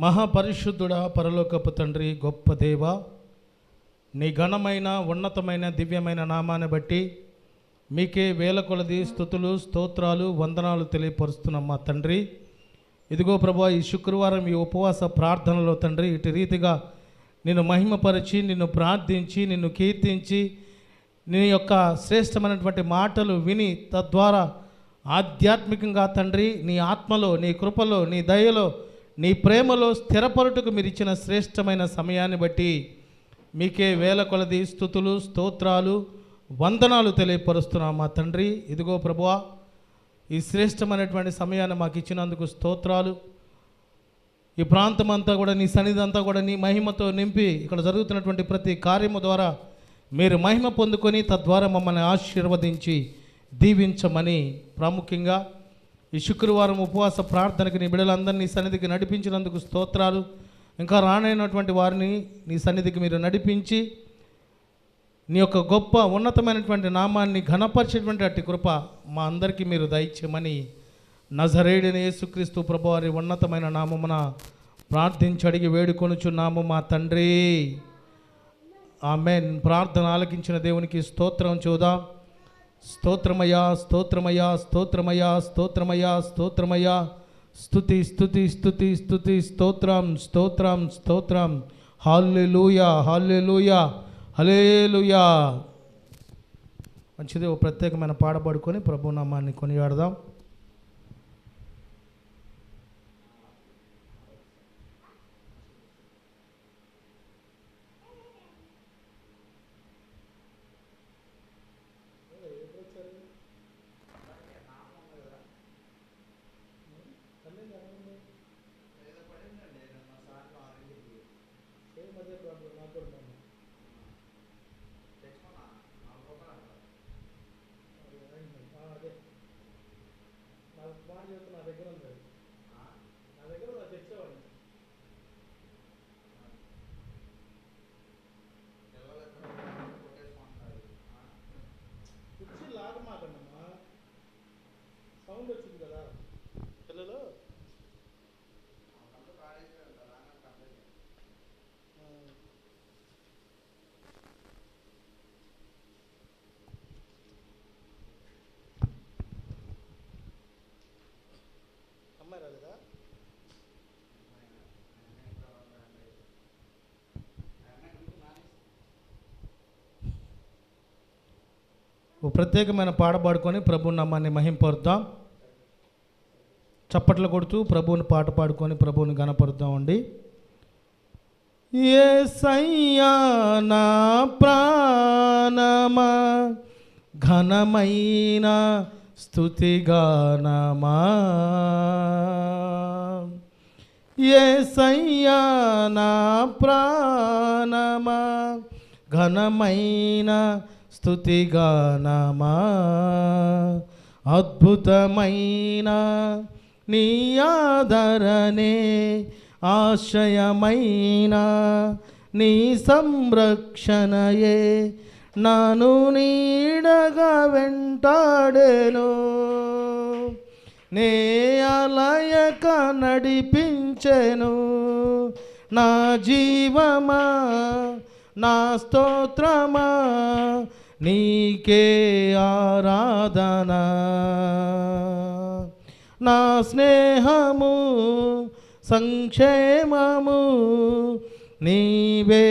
మహాపరిశుద్ధుడా, పరలోకపు తండ్రి, గొప్ప దేవ, నీ ఘనమైన ఉన్నతమైన దివ్యమైన నామాన్ని బట్టి మీకే వేల కొలది స్తుతులు, స్తోత్రాలు, వందనాలు తెలియపరుస్తున్నాం మా తండ్రి. ఇదిగో ప్రభువా, ఈ శుక్రవారం ఈ ఉపవాస ప్రార్థనలో తండ్రి ఇటు రీతిగా నిన్ను మహిమపరిచి, నిన్ను ప్రార్థించి, నిన్ను కీర్తించి, నీ యొక్క శ్రేష్టమైనటువంటి మాటలు విని తద్వారా ఆధ్యాత్మికంగా తండ్రి నీ ఆత్మలో, నీ కృపలో, నీ దయలో, నీ ప్రేమలో స్థిరపరుటకు మీరు ఇచ్చిన శ్రేష్టమైన సమయాన్ని బట్టి మీకే వేల కొలది స్తుతులు, స్తోత్రాలు, వందనాలు తెలియపరుస్తున్నాం మా తండ్రి. ఇదిగో ప్రభువా, ఈ శ్రేష్టమైనటువంటి సమయాన్ని మాకు ఇచ్చినందుకు స్తోత్రాలు. ఈ ప్రాంతం అంతా కూడా నీ సన్నిధి అంతా కూడా నీ మహిమతో నింపి ఇక్కడ జరుగుతున్నటువంటి ప్రతి కార్యము ద్వారా మీరు మహిమ పొందుకొని తద్వారా మమ్మల్ని ఆశీర్వదించి దీవించమని ప్రాముఖ్యంగా ఈ శుక్రవారం ఉపవాస ప్రార్థనకి నీ బిడ్డలందరినీ సన్నిధికి నడిపించినందుకు స్తోత్రాలు. ఇంకా రానైనటువంటి వారిని నీ సన్నిధికి మీరు నడిపించి నీ యొక్క గొప్ప ఉన్నతమైనటువంటి నామాన్ని ఘనపరిచేటువంటి అట్టి కృప మా అందరికీ మీరు దయచేయమని నజరేయుడైన యేసుక్రీస్తు ప్రభువారి ఉన్నతమైన నామమున ప్రార్థించి అడిగి వేడుకొనుచున్నాము మా తండ్రి, ఆమేన్. ప్రార్థన ఆలకించిన దేవునికి స్తోత్రం చూద్దాం. స్తోత్రమయ్యా, స్తోత్రమయ్యా, స్తోత్రమయ్యా, స్తోత్రమయ్యా, స్తోత్రమయ్యా, స్తుతి స్తుతి స్తుతి స్తుతి, స్తోత్రం స్తోత్రం స్తోత్రం. హల్లెలూయా, హల్లెలూయా, హల్లెలూయా. మంచిది, ఓ ప్రత్యేకమైన పాట పాడుకొని ప్రభు నామాన్ని కొనియాడదాం. నా దగ్గర ఉంది, నా దగ్గర తెచ్చేవాడిని. కుర్చీ లాగమాకండమ్మా, సౌండ్ వచ్చింది కదా పిల్లలు. అమ్మాయి రాలేదా? ఓ ప్రత్యేకమైన పాట పాడుకొని ప్రభు నామాన్ని మహింపరుద్దాం. చప్పట్లు కొడుతూ ప్రభువుని పాట పాడుకొని ప్రభువుని ఘనపరుద్దామండి. యేసయ్యా నా ప్రాణమా, ఘనమైన స్తుతిగానమా, యేసయ్యా నా ప్రాణమా, ఘనమైన స్తుతిగానమా, అద్భుతమైన నీ ఆదరణే, ఆశ్రయమైన నీ సంరక్షణయే నాను నీడగా వెంటాడెను. నే అలయక నడిపించెను. నా జీవమా, నా స్తోత్రమా, నీకే ఆరాధన. నా స్నేహము, సంక్షేమము, నీవే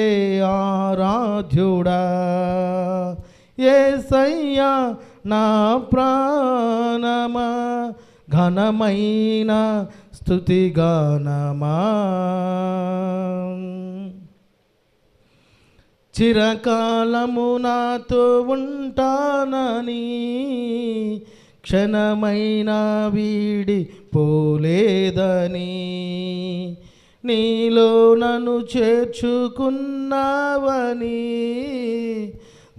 ఆరాధ్యుడా. యేసయ్యా నా ప్రాణమా, ఘనమైన స్తుతిగానమా. చిరకాలము నాతో ఉంటానని, క్షణమైన వీడి పోలేదని, నీలో నన్ను చేర్చుకున్నావని,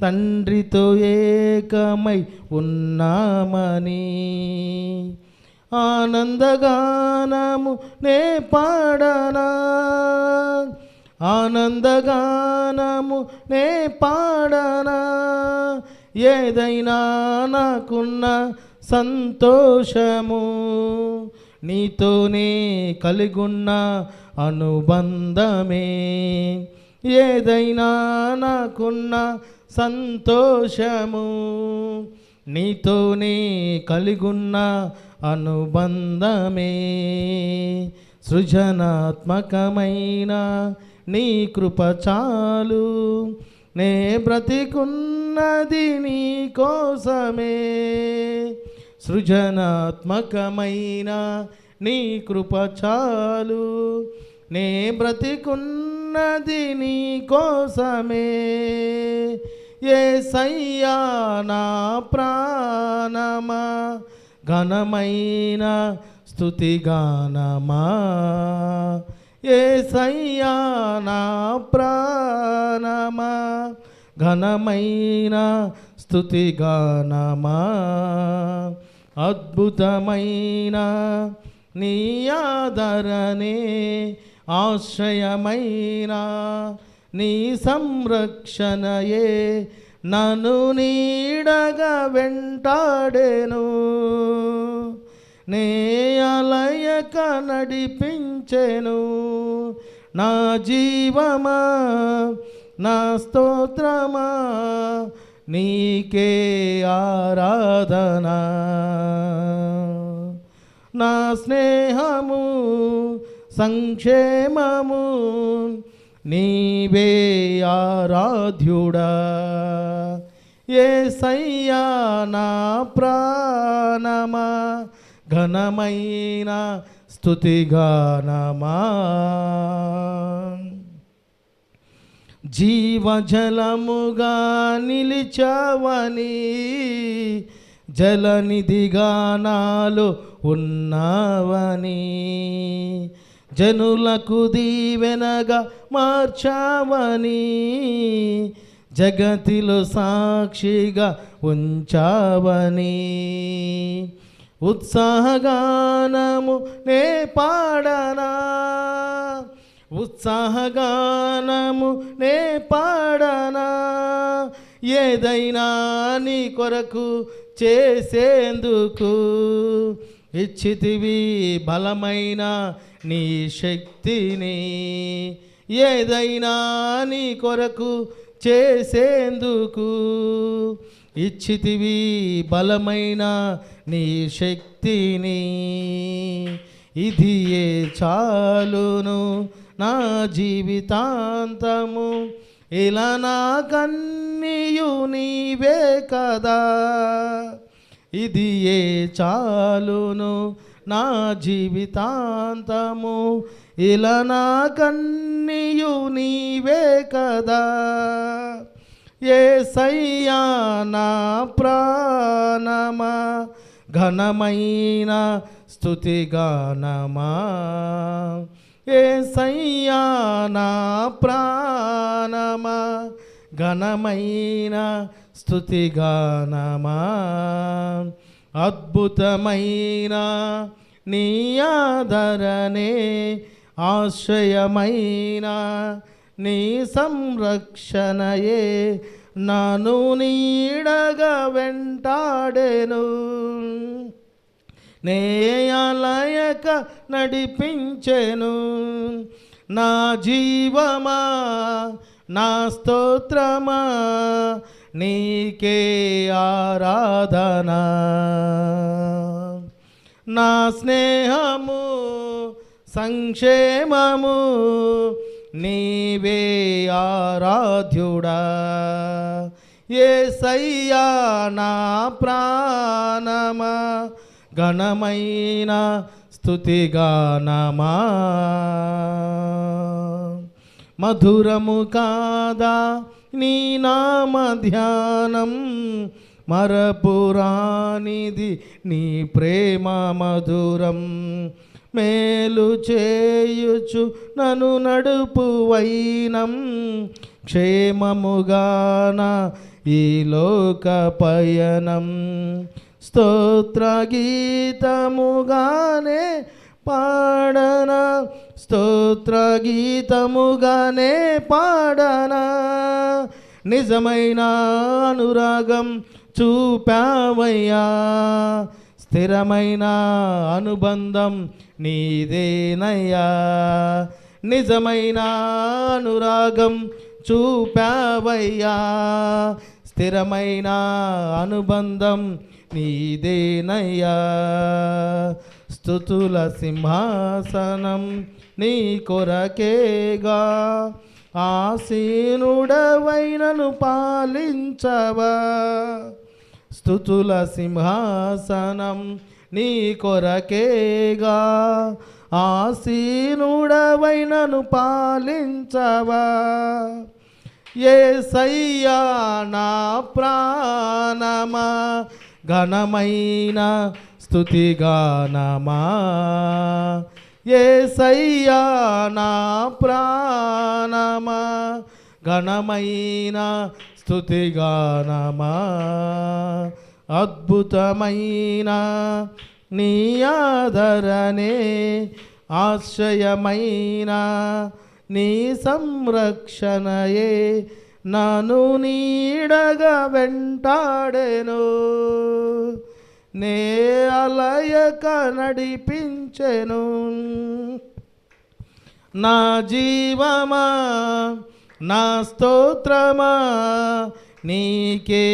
తండ్రితో ఏకమై ఉన్నామని, ఆనందగానము నే పాడనా, ఆనందగానము నే పాడనా, ఏదైనా నాకున్న సంతోషము నీతోనే కలిగున్న అనుబంధమే ఏదైనా నాకున్న సంతోషము, నీతోనే కలిగున్న అనుబంధమే. సృజనాత్మకమైన నీ కృప చాలు, నే బ్రతికున్నది నీ కోసమే. సృజనాత్మకమైన నీ కృప చాలు, నే బ్రతికున్నది నీ కోసమే. యేసయ్యా నా ప్రాణమా, ఘనమైన స్తుతిగానమా. యేసయ్యా నా ప్రాణమా, ఘనమైన స్తుతిగానమా. అద్భుతమైన నీ ఆదరణే, ఆశ్రయమైన నీ సంరక్షణయే నన్ను నీడగా వెంటాడెను. నే అలయక నడిపించెను. నా జీవమా, నా స్తోత్రమా, నీకే ఆరాధన. నా స్నేహము, సంక్షేమము, నీవే ఆరాధ్యుడా. యేసయ్యా నా ప్రాణమా, ఘనమైన స్తుతిగానమా. జీవజలముగా నిలిచావని, జలనిధిగా నాలో ఉన్నావని, జనులకు దీవెనగా మార్చావని, జగతిలో సాక్షిగా ఉంచావని. ఉత్సాహగానము నే పాడనా, ఉత్సాహగానము నే పాడనా. ఏదైనా నీ కొరకు చేసేందుకు ఇచ్చితివి బలమైన నీ శక్తిని. ఏదైనా నీ కొరకు చేసేందుకు ఇచ్చితివి బలమైన నీ శక్తిని. ఇది ఏ చాలును నా జీవితాంతము, ఇలా నా కన్నీయు నీవే కదా. ఇది ఏ చాలును నా జీవితాంతము, ఇలా నా కన్నీయు నీవే కదా. యేసయ్యా నా ప్రాణమా, ఘనమైన స్తుతిగానమా. యేసయ్యా నా ప్రాణమా, ఘనమైన స్తుతిగానమా. అద్భుతమైన నీ ఆదరణే, ఆశ్రయమైన నీ సంరక్షణయే నన్ను నీడగా వెంటాడెను. నే అలయక నడిపించెను. నా జీవమా, నా స్తోత్రమా, నీకే ఆరాధన. నా స్నేహము, సంక్షేమము, నీవే ఆరాధ్యుడా. యేసయ్యా నా ప్రాణమా, ఘనమైన స్తుతిగానమా. మధురము కాదా నీ నామ ధ్యానం, మరపురానిది నీ ప్రేమ మధురం. మేలు చేయుచు నన్ను నడుపు వైనం, క్షేమముగాన ఈ లోక పయనం. స్తోత్ర గీతముగానే పాడనా, స్తోత్ర గీతముగానే పాడనా. నిజమైన అనురాగం చూపావయ్యా, స్థిరమైన అనుబంధం నీదేనయ్యా, నిజమైన అనురాగం చూపావయ్యా, స్థిరమైన అనుబంధం నీదేనయ్యా. స్తుతుల సింహాసనం నీ కొరకేగా, ఆసీనుడవైనను పాలించవా. స్తుతుల సింహాసనం నీ కొరకేగా, ఆసీనుడవైనను పాలించవా. యేసయ్యా నా ప్రాణమా, ఘనమైన స్తుతిగానమా. యేసయ్యా నా ప్రాణమా, ఘనమైన స్తుతిగానమా. అద్భుతమైన నీ ఆదరణే, ఆశ్రయమైన నీ సంరక్షణయే నన్ను నీడగా వెంటాడెను. నే అలయక నడిపించెను. నా జీవమా నా స్తోత్రమా నీకే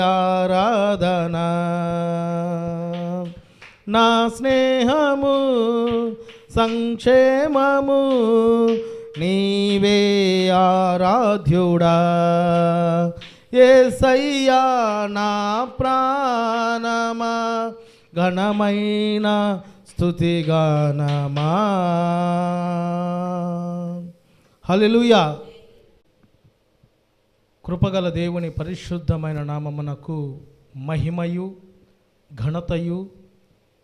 ఆరాధన. నా స్నేహము సంక్షేమము నీవే ఆరాధ్యుడా. యేసయ్యా నా ప్రాణమా, ఘనమైన స్తుతిగానమా. హల్లెలూయా. కృపగల దేవుని పరిశుద్ధమైన నామమునకు మహిమయు ఘనతయు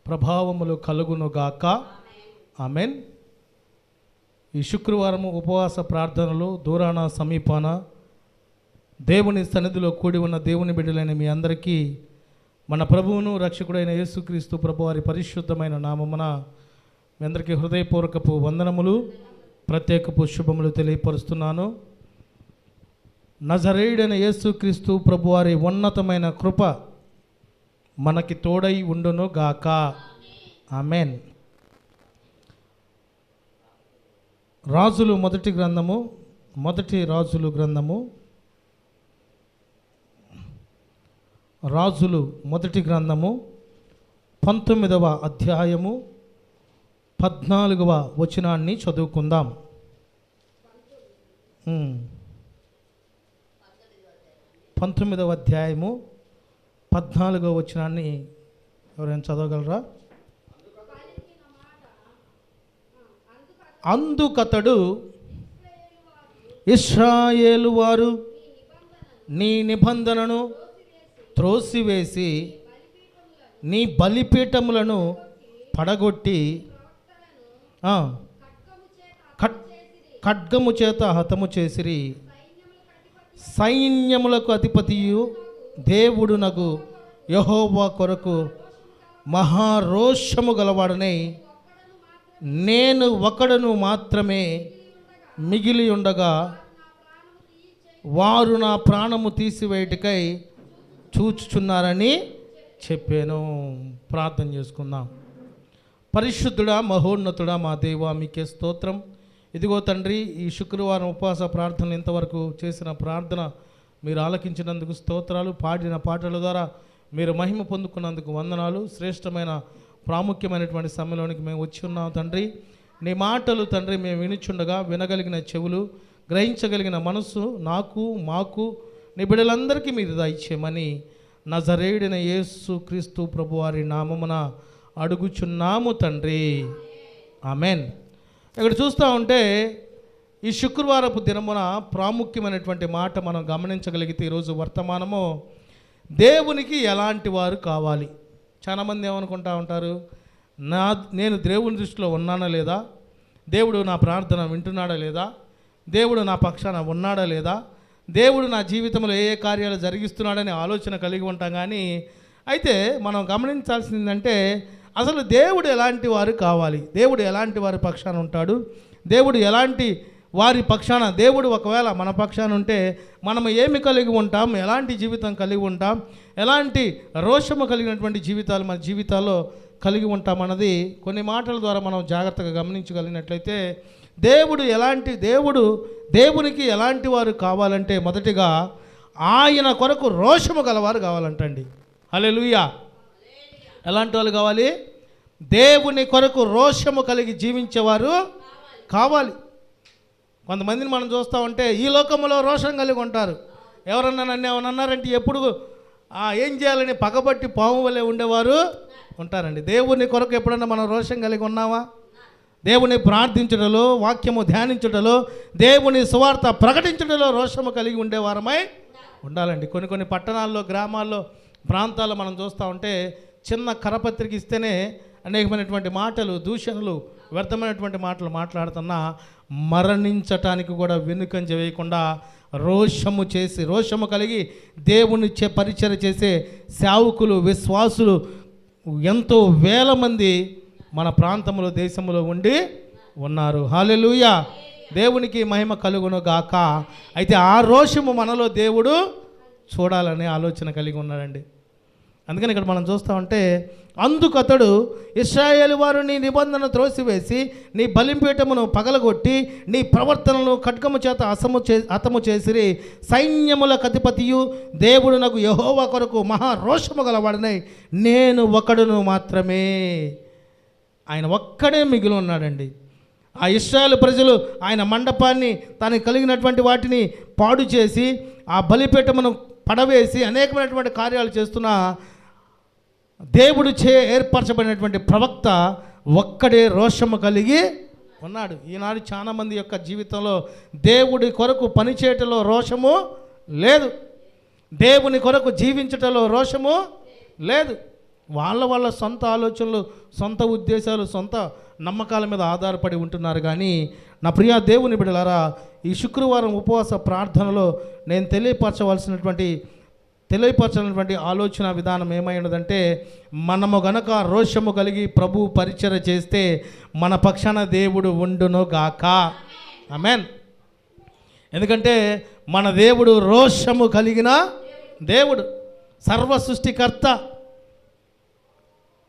ప్రభావములు కలుగునుగాక. ఆమెన్. ఈ శుక్రవారము ఉపవాస ప్రార్థనలు దూరాన సమీపాన దేవుని సన్నిధిలో కూడి ఉన్న దేవుని బిడ్డలైన మీ అందరికీ మన ప్రభువును రక్షకుడైన యేసుక్రీస్తు ప్రభువారి పరిశుద్ధమైన నామమున మీ అందరికీ హృదయపూర్వకపు వందనములు, ప్రత్యేకపు శుభములు తెలియపరుస్తున్నాను. నజరేయుడైన యేసుక్రీస్తు ప్రభువారి ఉన్నతమైన కృప మనకి తోడై ఉండును గాక. ఆమెన్. రాజులు మొదటి రాజులు గ్రంథము రాజులు మొదటి గ్రంథము 19వ అధ్యాయము 14వ వచనాన్ని చదువుకుందాం. 19వ అధ్యాయము 14వ వచనాన్ని ఎవరైనా చదవగలరా? అందుకతడు, ఇశ్రాయేలు వారు నీ నిబంధనను త్రోసివేసి నీ బలిపీఠములను పడగొట్టి ఖడ్గము చేత హతము చేసిరి. సైన్యములకు అధిపతియు దేవుడునగు యెహోవా కొరకు మహారోషము గలవాడనై నేను ఒకడును మాత్రమే మిగిలి ఉండగా వారు నా ప్రాణము తీసివేయుటకై చూచుచున్నారని చెప్పాను. ప్రార్థన చేసుకుందాం. పరిశుద్ధుడా మహోన్నతుడా మా దేవా, మీకే స్తోత్రం. ఇదిగో తండ్రి, ఈ శుక్రవారం ఉపవాస ప్రార్థన ఇంతవరకు చేసిన ప్రార్థన మీరు ఆలకించినందుకు స్తోత్రాలు. పాడిన పాటల ద్వారా మీరు మహిమ పొందుకున్నందుకు వందనాలు. శ్రేష్టమైన ప్రాముఖ్యమైనటువంటి సమయంలోనికి మేము వచ్చి ఉన్నాం తండ్రి. నీ మాటలు తండ్రి మేము వినిచుండగా వినగలిగిన చెవులు, గ్రహించగలిగిన మనస్సు నాకు మాకు నీ బిడ్డలందరికీ మీరు దయచేయమని నజరేయుడైన యేసు క్రీస్తు ప్రభువారి నామమున అడుగుచున్నాము తండ్రి. ఆమెన్. ఇక్కడ చూస్తూ ఉంటే ఈ శుక్రవారపు దినమున ప్రాముఖ్యమైనటువంటి మాట మనం గమనించగలిగితే ఈరోజు వర్తమానము దేవునికి ఎలాంటి వారు కావాలి. చాలామంది ఏమనుకుంటా ఉంటారు, నేను దేవుని దృష్టిలో ఉన్నానా లేదా, దేవుడు నా ప్రార్థన వింటున్నాడా లేదా, దేవుడు నా పక్షాన ఉన్నాడా లేదా, దేవుడు నా జీవితంలో ఏ ఏ కార్యాలు జరిగిస్తున్నాడని ఆలోచన కలిగి ఉంటాం. కానీ అయితే మనం గమనించాల్సింది ఏంటంటే అసలు దేవుడు ఎలాంటి వారు కావాలి, దేవుడు ఎలాంటి వారి పక్షాన ఉంటాడు, దేవుడు ఎలాంటి వారి పక్షాన దేవుడు ఒకవేళ మన పక్షాన ఉంటే మనం ఏమి కలిగి ఉంటాం, ఎలాంటి జీవితం కలిగి ఉంటాం, ఎలాంటి రోషము కలిగినటువంటి జీవితాలు మన జీవితాల్లో కలిగి ఉంటామన్నది కొన్ని మాటల ద్వారా మనం జాగ్రత్తగా గమనించగలిగినట్లయితే దేవునికి ఎలాంటి వారు కావాలంటే మొదటిగా ఆయన కొరకు రోషము గలవారు కావాలంటండి. హల్లెలూయా. ఎలాంటి వాళ్ళు కావాలి? దేవుని కొరకు రోషము కలిగి జీవించేవారు కావాలి. కొంతమందిని మనం చూస్తూ ఉంటే ఈ లోకంలో రోషం కలిగి ఉంటారు. ఎవరన్నా నన్ను ఏమన్నా అన్నారంటే ఎప్పుడు ఏం చేయాలని పగబట్టి పాము వలె ఉండేవారు ఉంటారండి. దేవుని కొరకు ఎప్పుడన్నా మనం రోషం కలిగి ఉన్నామా? దేవుని ప్రార్థించుటలో, వాక్యము ధ్యానించుటలో, దేవుని సువార్త ప్రకటించుటలో రోషము కలిగి ఉండేవారమై ఉండాలండి. కొన్ని పట్టణాల్లో, గ్రామాల్లో, ప్రాంతాల్లో మనం చూస్తూ ఉంటే చిన్న కరపత్రిక ఇస్తేనే అనేకమైనటువంటి మాటలు, దూషణలు, వ్యర్థమైనటువంటి మాటలు మాట్లాడుతున్నా మరణించటానికి కూడా వెనుకంజ వేయకుండా రోషము కలిగి దేవుని పరిచర్య చేసే సేవకులు, విశ్వాసులు ఎంతో వేల మంది మన ప్రాంతంలో, దేశంలో ఉండి ఉన్నారు. హల్లెలూయా. దేవునికి మహిమ కలుగును గాక. అయితే ఆ రోషము మనలో దేవుడు చూడాలనే ఆలోచన కలిగి ఉన్నాడండి. అందుకని ఇక్కడ మనం చూస్తూ ఉంటే అందుకు అతడు ఇశ్రాయేలు వారు నీ నిబంధన త్రోసివేసి నీ బలిపీఠమును పగలగొట్టి నీ ప్రవర్తనను ఖడ్గము చేత హతము చేసిరి. సైన్యములకు అధిపతియు దేవుడు నాకు యెహోవా కొరకు మహారోషము గలవాడనై నేను ఒకడును మాత్రమే. ఆయన ఒక్కడే మిగిలి ఉన్నాడండి. ఆ ఇశ్రాయేలు ప్రజలు ఆయన మండపాన్ని, తనకు కలిగినటువంటి వాటిని పాడు చేసి ఆ బలిపీఠమును పడవేసి అనేకమైనటువంటి కార్యాలు చేస్తున్న దేవుడు ఏర్పరచబడినటువంటి ప్రవక్త ఒక్కడే రోషము కలిగి ఉన్నాడు. ఈనాడు చాలామంది యొక్క జీవితంలో దేవుడి కొరకు పనిచేయటంలో రోషము లేదు, దేవుని కొరకు జీవించటంలో రోషము లేదు. వాళ్ళ సొంత ఆలోచనలు, సొంత ఉద్దేశాలు, సొంత నమ్మకాల మీద ఆధారపడి ఉంటున్నారు. కానీ నా ప్రియ దేవుని బిడ్డలారా, ఈ శుక్రవారం ఉపవాస ప్రార్థనలో నేను తెలియపరచాల్సినటువంటి ఆలోచన విధానం ఏమై ఉన్నదంటే, మనము గనక రోషము కలిగి ప్రభు పరిచర్య చేస్తే మన పక్షాన దేవుడు ఉండును గాక. ఆమేన్. ఎందుకంటే మన దేవుడు రోషము కలిగిన దేవుడు, సర్వ సృష్టికర్త,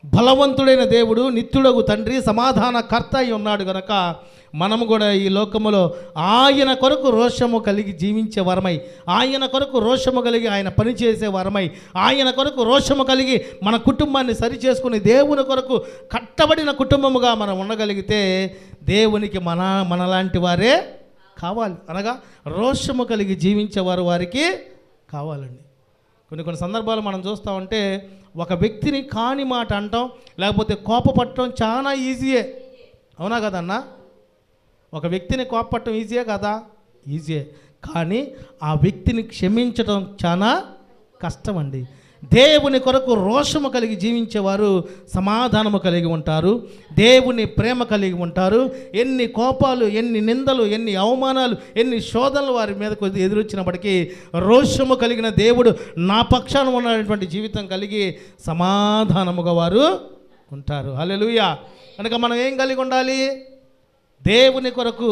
బలవంతుడైన దేవుడు, నిత్యుడగు తండ్రి, సమాధానకర్త అయి ఉన్నాడు గనక మనము కూడా ఈ లోకములో ఆయన కొరకు రోషము కలిగి జీవించే వరమై, ఆయన కొరకు రోషము కలిగి ఆయన పని చేసే వరమై, ఆయన కొరకు రోషము కలిగి మన కుటుంబాన్ని సరిచేసుకుని దేవుని కొరకు కట్టబడిన కుటుంబముగా మనం ఉండగలిగితే దేవునికి మనలాంటి వారే కావాలి. అనగా రోషము కలిగి జీవించేవారు వారికి కావాలండి. కొన్ని సందర్భాలు మనం చూస్తూ ఉంటే ఒక వ్యక్తిని కాని మాట అంటాం, లేకపోతే కోపపడటం చాలా ఈజీయే. అవునా కదన్నా? ఒక వ్యక్తిని కోపపడటం ఈజీయే కదా? ఈజీయే. కానీ ఆ వ్యక్తిని క్షమించడం చాలా కష్టం అండి. దేవుని కొరకు రోషము కలిగి జీవించేవారు సమాధానము కలిగి ఉంటారు, దేవుని ప్రేమ కలిగి ఉంటారు. ఎన్ని కోపాలు, ఎన్ని నిందలు, ఎన్ని అవమానాలు, ఎన్ని శోధనలు వారి మీదకు ఎదురొచ్చినప్పటికీ రోషము కలిగిన దేవుడు నా పక్షాన ఉన్నటువంటి జీవితం కలిగి సమాధానముగా వారు ఉంటారు. హల్లెలూయా. కనుక మనం ఏం కలిగి ఉండాలి? దేవుని కొరకు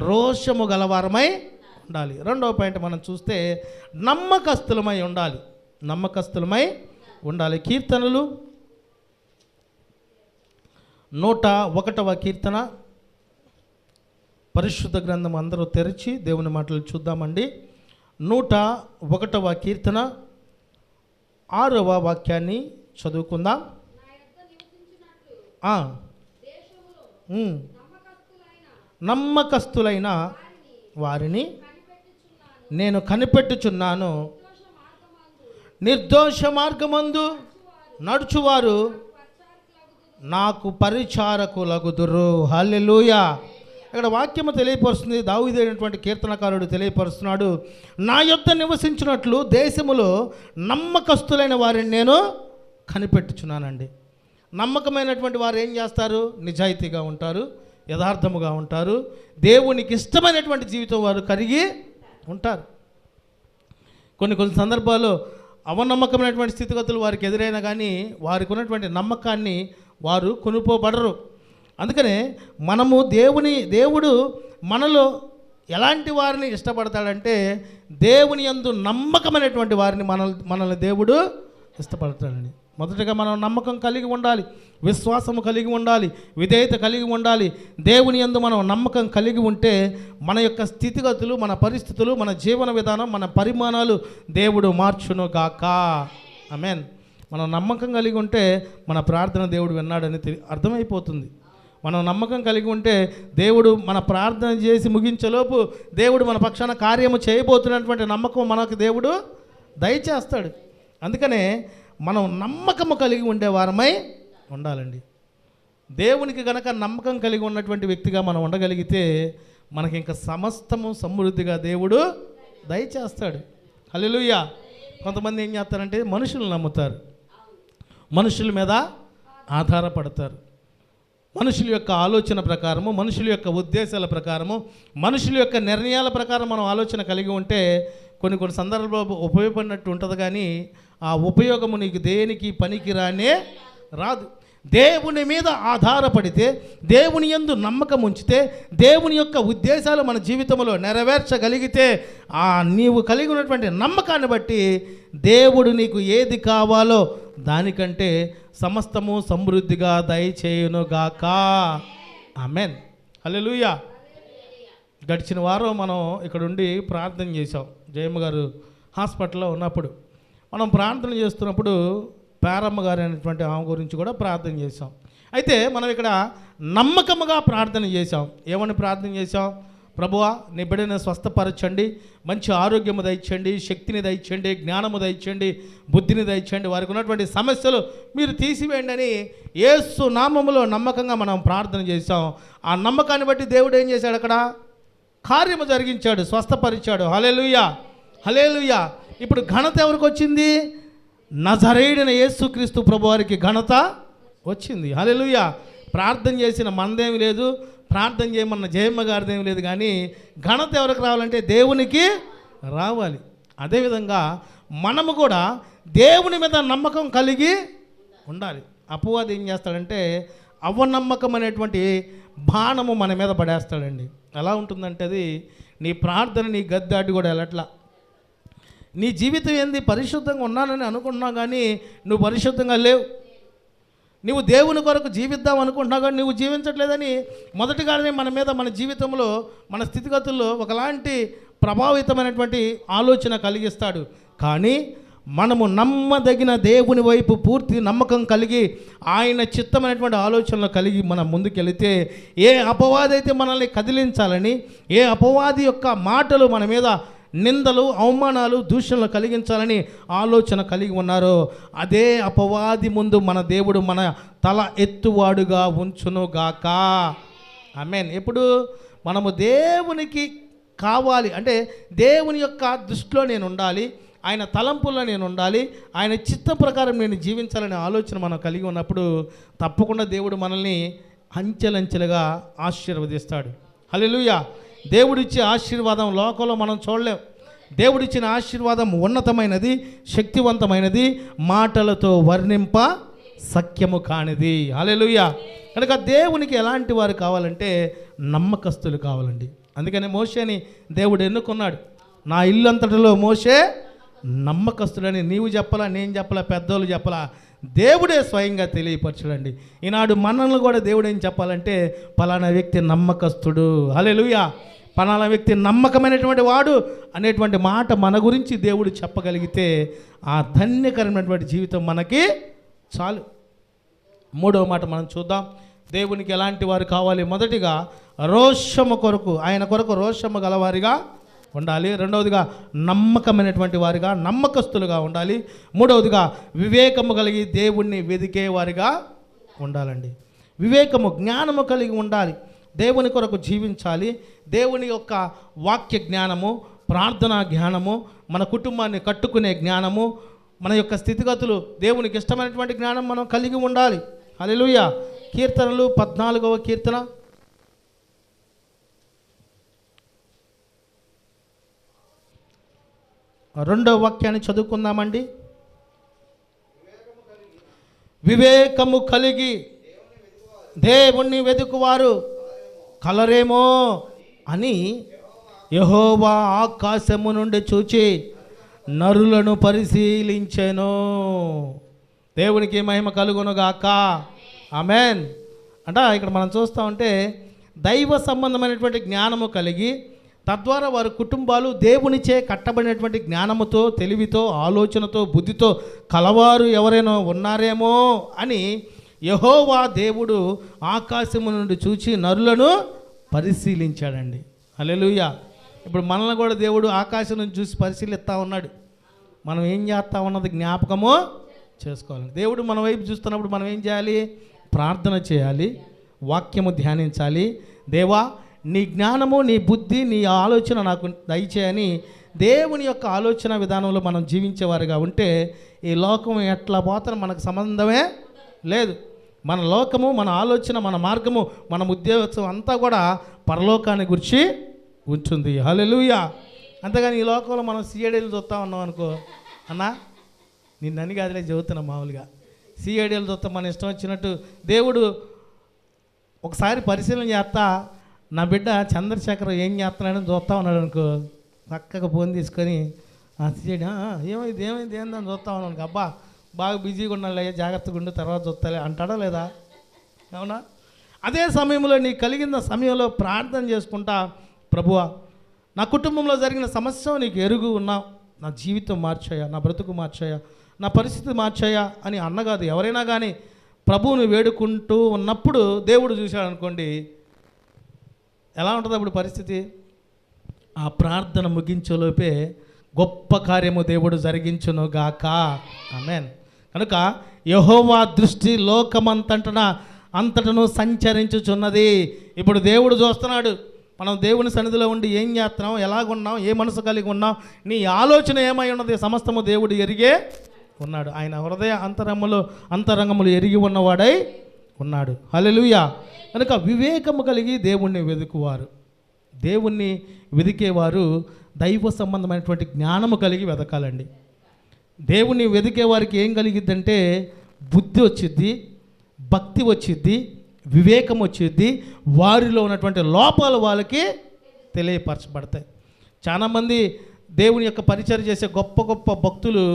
రోషము గలవారమై ఉండాలి. రెండవ పాయింట్ మనం చూస్తే నమ్మకస్తులమై ఉండాలి. నమ్మకస్తులమై ఉండాలి. కీర్తనలు 101వ కీర్తన, పరిశుద్ధ గ్రంథం అందరూ తెరిచి దేవుని మాటలు చూద్దామండి. 101వ కీర్తన 6వ వాక్యాన్ని చదువుకుందాం. నమ్మకస్తులైన వారిని నేను కనిపెట్టుచున్నాను, నిర్దోష మార్గమందు నడుచువారు నాకు పరిచారకులగుదురు. హల్లెలూయా. ఇక్కడ వాక్యము తెలియపరుస్తుంది, దావీదైనటువంటి కీర్తనకారుడు తెలియపరుస్తున్నాడు, నా యొద్ద నివసించినట్లు దేశములో నమ్మకస్తులైన వారిని నేను కనిపెట్టుచున్నానండి. నమ్మకమైనటువంటి వారు ఏం చేస్తారు? నిజాయితీగా ఉంటారు, యథార్థముగా ఉంటారు, దేవునికి ఇష్టమైనటువంటి జీవితం వారు కలిగి ఉంటారు. కొన్ని సందర్భాల్లో అవనమ్మకమైనటువంటి స్థితిగతులు వారికి ఎదురైనా కానీ వారికి ఉన్నటువంటి నమ్మకాన్ని వారు కొనుక్కోబడరు. అందుకనే దేవుడు మనలో ఎలాంటి వారిని ఇష్టపడతాడంటే దేవుని యందు నమ్మకమైనటువంటి వారిని మనల్ని దేవుడు ఇష్టపడతాడండి. మొదటగా మనం నమ్మకం కలిగి ఉండాలి, విశ్వాసము కలిగి ఉండాలి, విధేయత కలిగి ఉండాలి. దేవుని యందు మనం నమ్మకం కలిగి ఉంటే మన యొక్క స్థితిగతులు, మన పరిస్థితులు, మన జీవన విధానం, మన పరిమాణాలు దేవుడు మార్చును గాక. ఆమేన్. మనం నమ్మకం కలిగి ఉంటే మన ప్రార్థన దేవుడు విన్నాడని అర్థమైపోతుంది. మనం నమ్మకం కలిగి ఉంటే దేవుడు మన ప్రార్థన చేసి ముగించేలోపు దేవుడు మన పక్షాన కార్యము చేయబోతున్నటువంటి నమ్మకం మనకు దేవుడు దయచేస్తాడు. అందుకనే మనం నమ్మకము కలిగి ఉండే వారమై ఉండాలండి. దేవునికి గనక నమ్మకం కలిగి ఉన్నటువంటి వ్యక్తిగా మనం ఉండగలిగితే మనకి ఇంకా సమస్తము సమృద్ధిగా దేవుడు దయచేస్తాడు. హల్లెలూయా. కొంతమంది ఏం చేస్తారంటే మనుషులు నమ్ముతారు, మనుషుల మీద ఆధారపడతారు. మనుషుల యొక్క ఆలోచన ప్రకారము, మనుషుల యొక్క ఉద్దేశాల ప్రకారము, మనుషుల యొక్క నిర్ణయాల ప్రకారం మనం ఆలోచన కలిగి ఉంటే కొన్ని సందర్భాల్లో ఉపయోగపడినట్టు ఉంటుంది, కానీ ఆ ఉపయోగము నీకు దేనికి పనికి రాదు. దేవుని మీద ఆధారపడితే, దేవుని యందు నమ్మకం ఉంచితే, దేవుని యొక్క ఉద్దేశాలు మన జీవితంలో నెరవేర్చగలిగితే నీవు కలిగి ఉన్నటువంటి నమ్మకాన్ని బట్టి దేవుడు నీకు ఏది కావాలో దానికంటే సమస్తము సమృద్ధిగా దయచేయునుగాక. ఆమేన్. హల్లెలూయా. గడిచిన వారం మనం ఇక్కడుండి ప్రార్థన చేసాం. జయమ్మ గారు హాస్పిటల్లో ఉన్నప్పుడు మనం ప్రార్థన చేస్తున్నప్పుడు పేరమ్మ గారు అనేటువంటి ఆమె గురించి కూడా ప్రార్థన చేసాం. అయితే మనం ఇక్కడ నమ్మకముగా ప్రార్థన చేసాం. ఏమని ప్రార్థన చేసాం? ప్రభువా, నీ బిడ్డని స్వస్థపరచండి, మంచి ఆరోగ్యము దయచండి, శక్తిని దయచండి, జ్ఞానము దయచండి, బుద్ధిని దయచండి, వారికి ఉన్నటువంటి సమస్యలు మీరు తీసివేయండి అని యేసు నామములో నమ్మకంగా మనం ప్రార్థన చేసాం. ఆ నమ్మకాన్ని బట్టి దేవుడు ఏం చేశాడు? అక్కడ కార్యము జరిగించాడు, స్వస్థపరిచాడు. హల్లెలూయా, హల్లెలూయా. ఇప్పుడు ఘనత ఎవరికి వచ్చింది? నజరేయుడైన యేసుక్రీస్తు ప్రభువారికి ఘనత వచ్చింది. హల్లెలూయా. ప్రార్థన చేసిన మనదేమి లేదు, ప్రార్థన చేయమన్న జయమ్మ గారిదేమి లేదు, కానీ ఘనత ఎవరికి రావాలంటే దేవునికి రావాలి. అదేవిధంగా మనము కూడా దేవుని మీద నమ్మకం కలిగి ఉండాలి. అపవాది ఏం చేస్తాడంటే అవనమ్మకం అనేటువంటి బాణము మన మీద పడేస్తాడండి. ఎలా ఉంటుందంటే అది నీ ప్రార్థన నీ గద్దాటి కూడా వెళ్ళట్లా. నీ జీవితం ఏంది? పరిశుద్ధంగా ఉన్నానని అనుకుంటున్నావు, కానీ నువ్వు పరిశుద్ధంగా లేవు. నువ్వు దేవుని కొరకు జీవిద్దాం అనుకుంటున్నావు, కానీ నువ్వు జీవించట్లేదని మొదటిగానే మన మీద, మన జీవితంలో, మన స్థితిగతుల్లో ఒకలాంటి ప్రభావితమైనటువంటి ఆలోచన కలిగిస్తాడు. కానీ మనము నమ్మదగిన దేవుని వైపు పూర్తి నమ్మకం కలిగి ఆయన చిత్తమైనటువంటి ఆలోచనలు కలిగి మనం ముందుకెళితే ఏ అపవాది అయితే మనల్ని కదిలించాలని, ఏ అపవాది యొక్క మాటలు మన మీద నిందలు, అవమానాలు, దూషణలు కలిగించాలని ఆలోచన కలిగి ఉన్నారో అదే అపవాది ముందు మన దేవుడు మన తల ఎత్తువాడుగా ఉంచునుగాక. ఆమేన్. ఎప్పుడు మనము దేవునికి కావాలి అంటే దేవుని యొక్క దృష్టిలో నేను ఉండాలి, ఆయన తలంపుల్లో నేను ఉండాలి, ఆయన చిత్తం ప్రకారం నేను జీవించాలనే ఆలోచన మనం కలిగి ఉన్నప్పుడు తప్పకుండా దేవుడు మనల్ని అంచెలంచెలుగా ఆశీర్వదిస్తాడు. హల్లెలూయా. దేవుడిచ్చే ఆశీర్వాదం లోకంలో మనం చూడలేం. దేవుడిచ్చిన ఆశీర్వాదం ఉన్నతమైనది, శక్తివంతమైనది, మాటలతో వర్ణింప సఖ్యము కానిది. హల్లెలూయా. కనుక దేవునికి ఎలాంటి వారు కావాలంటే నమ్మకస్తులు కావాలండి. అందుకని మోషేని దేవుడు ఎన్నుకున్నాడు. నా ఇల్లంతటిలో మోషే నమ్మకస్తుడని నీవు చెప్పలా, నేను చెప్పలా, పెద్దోళ్ళు చెప్పలా, దేవుడే స్వయంగా తెలియపరచడండి. ఈనాడు మనల్ని కూడా దేవుడు ఏం చెప్పాలంటే పలానా వ్యక్తి నమ్మకస్తుడు, హల్లెలూయా, పలానా వ్యక్తి నమ్మకమైనటువంటి వాడు అనేటువంటి మాట మన గురించి దేవుడు చెప్పగలిగితే ఆ ధన్యకరమైనటువంటి జీవితం మనకి చాలు. మూడవ మాట మనం చూద్దాం. దేవునికి ఎలాంటి వారు కావాలి? మొదటిగా రోషము కొరకు, ఆయన కొరకు రోషము గలవారిగా ఉండాలి. రెండవదిగా నమ్మకమైనటువంటి వారిగా, నమ్మకస్తులుగా ఉండాలి. మూడవదిగా వివేకము కలిగి దేవుణ్ణి వెదికే వారిగా ఉండాలండి. వివేకము, జ్ఞానము కలిగి ఉండాలి. దేవుని కొరకు జీవించాలి. దేవుని యొక్క వాక్య జ్ఞానము, ప్రార్థనా జ్ఞానము, మన కుటుంబాన్ని కట్టుకునే జ్ఞానము, మన యొక్క స్థితిగతులు దేవునికి ఇష్టమైనటువంటి జ్ఞానం మనం కలిగి ఉండాలి. హల్లెలూయా. కీర్తనలు 14వ కీర్తన 2వ వాక్యాన్ని చదువుకుందామండి. వివేకము కలిగి దేవుణ్ణి వెతుకువారు కలరేమో అని యెహోవా ఆకాశము నుండి చూచి నరులను పరిశీలించెను. దేవునికి మహిమ కలుగునుగాక. ఆమెన్. అంటే ఇక్కడ మనం చూస్తూ ఉంటే దైవ సంబంధమైనటువంటి జ్ఞానము కలిగి తద్వారా వారి కుటుంబాలు దేవునిచే కట్టబడినటువంటి జ్ఞానముతో, తెలివితో, ఆలోచనతో, బుద్ధితో కలవారు ఎవరైనా ఉన్నారేమో అని యెహోవా దేవుడు ఆకాశము నుండి చూచి నరులను పరిశీలించాడండి. హల్లెలూయా. ఇప్పుడు మనల్ని కూడా దేవుడు ఆకాశం నుంచి చూసి పరిశీలిస్తూ ఉన్నాడు. మనం ఏం చేస్తా ఉన్నది జ్ఞాపకము చేసుకోవాలి. దేవుడు మన వైపు చూస్తున్నప్పుడు మనం ఏం చేయాలి? ప్రార్థన చేయాలి, వాక్యము ధ్యానించాలి. దేవా, నీ జ్ఞానము, నీ బుద్ధి, నీ ఆలోచన నాకు దయచేయని దేవుని యొక్క ఆలోచన విధానంలో మనం జీవించేవారుగా ఉంటే ఈ లోకం ఎట్లా పోతానో మనకు సంబంధమే లేదు. మన లోకము, మన ఆలోచన, మన మార్గము, మన ఉద్యోగం అంతా కూడా పరలోకాన్ని గురించి ఉంటుంది. హల్లెలూయా. అంతేగాని ఈ లోకంలో మనం సిఐడీలు చూస్తూ ఉన్నాం అనుకో అన్నా, నిన్నని కాదులే చదువుతున్నా, మామూలుగా సిఐడీలు చూస్తాం మన ఇష్టం వచ్చినట్టు. దేవుడు ఒకసారి పరిశీలన చేస్తా నా బిడ్డ చంద్రశేఖర్ ఏం చేస్తున్నాడని చూస్తూ ఉన్నాడు అనుకో, చక్కగా ఫోన్ తీసుకొని సిఐడి ఏమైంది ఏందని చూస్తూ ఉన్నాను అనుకో, అబ్బా బాగా బిజీగా ఉండాలి, జాగ్రత్తగా ఉండు, తర్వాత చూస్తాలే అంటాడా లేదా? అవునా? అదే సమయంలో నీకు కలిగిన సమయంలో ప్రార్థన చేసుకుంటా, ప్రభువా నా కుటుంబంలో జరిగిన సమస్య నీకు ఎరుగు ఉన్నావు, నా జీవితం మార్చాయా, నా బ్రతుకు మార్చాయా, నా పరిస్థితి మార్చాయా అని అన్నగాదు ఎవరైనా కానీ ప్రభువుని వేడుకుంటూ ఉన్నప్పుడు దేవుడు చూశాడు అనుకోండి, ఎలా ఉంటుంది అప్పుడు పరిస్థితి? ఆ ప్రార్థన ముగించేలోపే గొప్ప కార్యము దేవుడు జరిగించును గాక. ఆమేన్. కనుక యెహోవా దృష్టి అంతటను సంచరించుచున్నది. ఇప్పుడు దేవుడు చూస్తున్నాడు మనం దేవుని సన్నిధిలో ఉండి ఏం చేస్తున్నాం, ఎలాగున్నాం, ఏ మనసు కలిగి ఉన్నాం, నీ ఆలోచన ఏమై ఉన్నది సమస్తము దేవుడు ఎరిగే ఉన్నాడు. ఆయన హృదయ అంతరంగములు ఎరిగి ఉన్నవాడై ఉన్నాడు. హల్లెలూయా. కనుక వివేకము కలిగి దేవుణ్ణి వెదికేవారు దైవ సంబంధమైనటువంటి జ్ఞానము కలిగి వెదకాలండి. దేవుణ్ణి వెదికే వారికి ఏం కలిగిద్దంటే బుద్ధి వచ్చిద్ది, భక్తి వచ్చిద్ది, వివేకం వచ్చిద్ది, వారిలో ఉన్నటువంటి లోపాలు వాళ్ళకి తెలియపరచబడతాయి. చాలామంది దేవుని యొక్క పరిచయం చేసే గొప్ప గొప్ప భక్తులు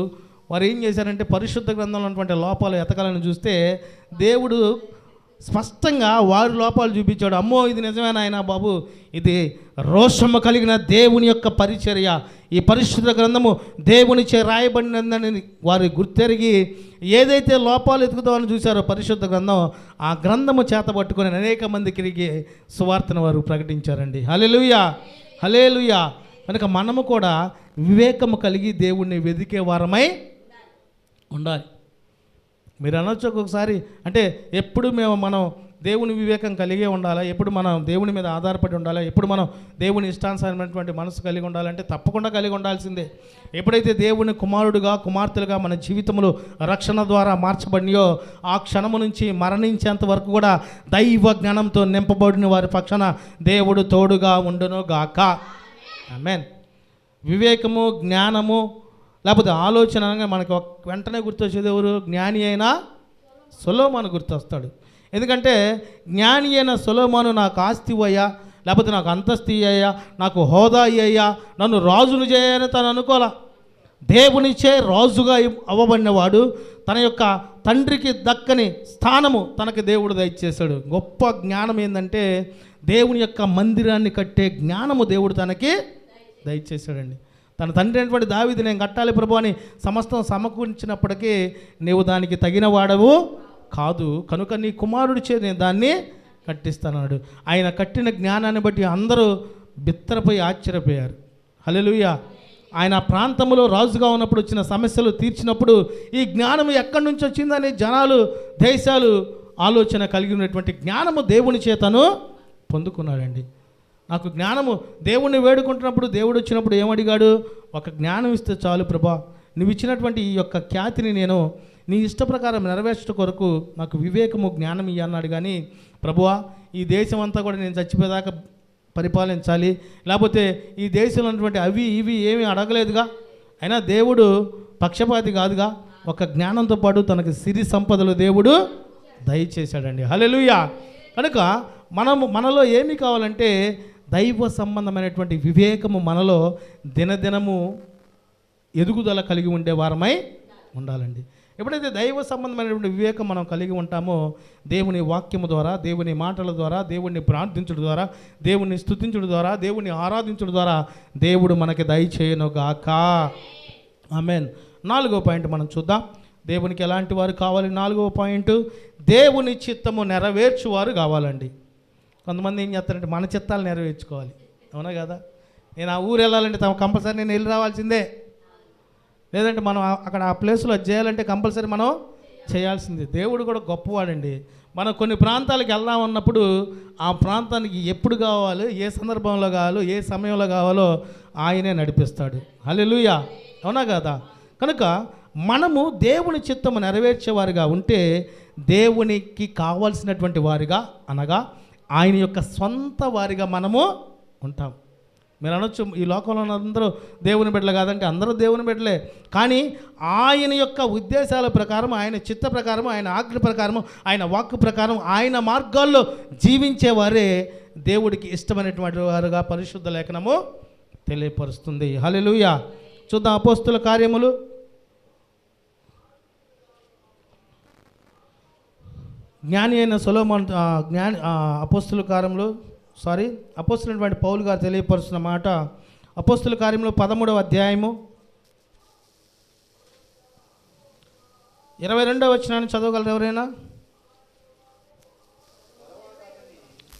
వారు ఏం చేశారంటే పరిశుద్ధ గ్రంథంలో ఉన్నటువంటి లోపాలు ఎతకాలని చూస్తే దేవుడు స్పష్టంగా వారి లోపాలు చూపించాడు. అమ్మో ఇది నిజమేనా ఆయన బాబు, ఇది రోషము కలిగిన దేవుని యొక్క పరిచర్య, ఈ పరిశుద్ధ గ్రంథము దేవునిచే రాయబడినదని వారి గుర్తెరిగి ఏదైతే లోపాలు ఎతుకుతామని చూశారో పరిశుద్ధ గ్రంథం, ఆ గ్రంథము చేత పట్టుకొని అనేక మందికి సువార్తను వారు ప్రకటించారండి. హల్లెలూయా, హల్లెలూయా. కనుక మనము కూడా వివేకము కలిగి దేవుణ్ణి వెదికే వారమై ఉండాలి. మీరు అనొచ్చు ఒక్కొక్కసారి, అంటే ఎప్పుడు మనం దేవుని వివేకం కలిగే ఉండాలా, ఎప్పుడు మనం దేవుని మీద ఆధారపడి ఉండాలా, ఎప్పుడు మనం దేవుని ఇష్టానుసారమైనటువంటి మనసు కలిగి ఉండాలంటే తప్పకుండా కలిగి ఉండాల్సిందే. ఎప్పుడైతే దేవుని కుమారుడుగా, కుమార్తెలుగా మన జీవితంలో రక్షణ ద్వారా మార్చబడినాయో ఆ క్షణము నుంచి మరణించేంత వరకు కూడా దైవ జ్ఞానంతో నింపబడిన వారి పక్షాన దేవుడు తోడుగా ఉండును గాక. ఆమేన్. వివేకము, జ్ఞానము లేకపోతే ఆలోచన అనగా మనకు వెంటనే గుర్తొచ్చేది ఎవరు? జ్ఞాని అయిన సొలొమోను గుర్తొస్తాడు. ఎందుకంటే జ్ఞాని అయిన సొలొమోను నాకు ఆస్తి అయ్యా, లేకపోతే నాకు అంతస్తు అయ్యా, నాకు హోదా అయ్యా, నన్ను రాజును చేయని తను అనుకోలే. దేవునిచే రాజుగా అవ్వబడినవాడు తన యొక్క తండ్రికి దక్కని స్థానము తనకి దేవుడు దయచేశాడు. గొప్ప జ్ఞానం ఏంటంటే దేవుని యొక్క మందిరాన్ని కట్టే జ్ఞానము దేవుడు తనకి దయచేశాడండి. తన తండ్రి అయినటువంటి దావీదు నేను కట్టాలి ప్రభు అని సమస్తం సమకూర్చినప్పటికీ నీవు దానికి తగిన వాడవు కాదు, కనుక నీ కుమారుడిచే నేను దాన్ని కట్టిస్తానన్నాడు. ఆయన కట్టిన జ్ఞానాన్ని బట్టి అందరూ బిత్తరపై ఆశ్చర్యపోయారు. హల్లెలూయా. ఆయన ప్రాంతంలో రాజుగా ఉన్నప్పుడు వచ్చిన సమస్యలు తీర్చినప్పుడు ఈ జ్ఞానం ఎక్కడి నుంచి వచ్చిందని జనాలు, దేశాలు ఆలోచన కలిగి ఉన్నటువంటి జ్ఞానము దేవుని చేతను పొందుకున్నాడండి. నాకు జ్ఞానము, దేవుణ్ణి వేడుకుంటున్నప్పుడు దేవుడు వచ్చినప్పుడు ఏమడిగాడు? ఒక జ్ఞానం ఇస్తే చాలు ప్రభా, నువ్వు ఇచ్చినటువంటి ఈ యొక్క ఖ్యాతిని నేను నీ ఇష్ట ప్రకారం నెరవేర్చడం కొరకు నాకు వివేకము, జ్ఞానం ఇయ్య అన్నాడు. కానీ ప్రభువా ఈ దేశం అంతా కూడా నేను చచ్చిపోయేదాకా పరిపాలించాలి, లేకపోతే ఈ దేశంలో ఉన్నటువంటి అవి ఇవి ఏమీ అడగలేదుగా. అయినా దేవుడు పక్షపాతి కాదుగా, ఒక జ్ఞానంతో పాటు తనకి సిరి సంపదలు దేవుడు దయచేశాడండి. హల్లెలూయా. కనుక మనలో ఏమి కావాలంటే దైవ సంబంధమైనటువంటి వివేకము మనలో దినదినము ఎదుగుదల కలిగి ఉండే వారమై ఉండాలండి. ఎప్పుడైతే దైవ సంబంధమైనటువంటి వివేకం మనం కలిగి ఉంటామో దేవుని వాక్యము ద్వారా, దేవుని మాటల ద్వారా, దేవుణ్ణి ప్రార్థించడం ద్వారా, దేవుణ్ణి స్తుతించడం ద్వారా, దేవుణ్ణి ఆరాధించడం ద్వారా దేవుడు మనకి దయచేయనుగాక. ఆమేన్. 4వ పాయింట్ మనం చూద్దాం. దేవునికి ఎలాంటి వారు కావాలి? 4వ పాయింట్, దేవుని చిత్తము నెరవేర్చువారు కావాలండి. కొంతమంది ఏం చేస్తారంటే మన చిత్తాలు నెరవేర్చుకోవాలి. అవునా కదా? నేను ఆ ఊరు వెళ్ళాలంటే కంపల్సరీ నేను వెళ్ళి రావాల్సిందే, లేదంటే మనం అక్కడ ఆ ప్లేస్లో అది చేయాలంటే కంపల్సరీ మనం చేయాల్సిందే. దేవుడు కూడా గొప్పవాడండి. మనం కొన్ని ప్రాంతాలకు వెళ్దాం అన్నప్పుడు ఆ ప్రాంతానికి ఎప్పుడు కావాలో, ఏ సందర్భంలో కావాలో, ఏ సమయంలో కావాలో ఆయనే నడిపిస్తాడు. హల్లెలూయా. అవునా కదా? కనుక మనము దేవుని చిత్తము నెరవేర్చేవారిగా ఉంటే దేవునికి కావాల్సినటువంటి వారిగా, అనగా ఆయన యొక్క సొంత వారిగా మనము ఉంటాం. మీరు అనొచ్చు, ఈ లోకంలో అందరూ దేవుని బిడ్డలు కాదంటే అందరూ దేవుని బిడ్డలే. కానీ ఆయన యొక్క ఉద్దేశాల ప్రకారం, ఆయన చిత్త ప్రకారం, ఆయన ఆజ్ఞ ప్రకారం, ఆయన వాక్కు ప్రకారం, ఆయన మార్గాల్లో జీవించేవారే దేవుడికి ఇష్టమైనటువంటి వారుగా పరిశుద్ధ లేఖనము తెలియపరుస్తుంది. హల్లెలూయా. చూద్దాం అపోస్తుల కార్యములు జ్ఞాని అయిన సొలొమోను అపోస్తులైనటువంటి పౌలు గారు తెలియపరుస్తున్న మాట అపోస్తుల కార్యంలో 13వ అధ్యాయము 22వ వచనాన్ని చదవగలరు ఎవరైనా?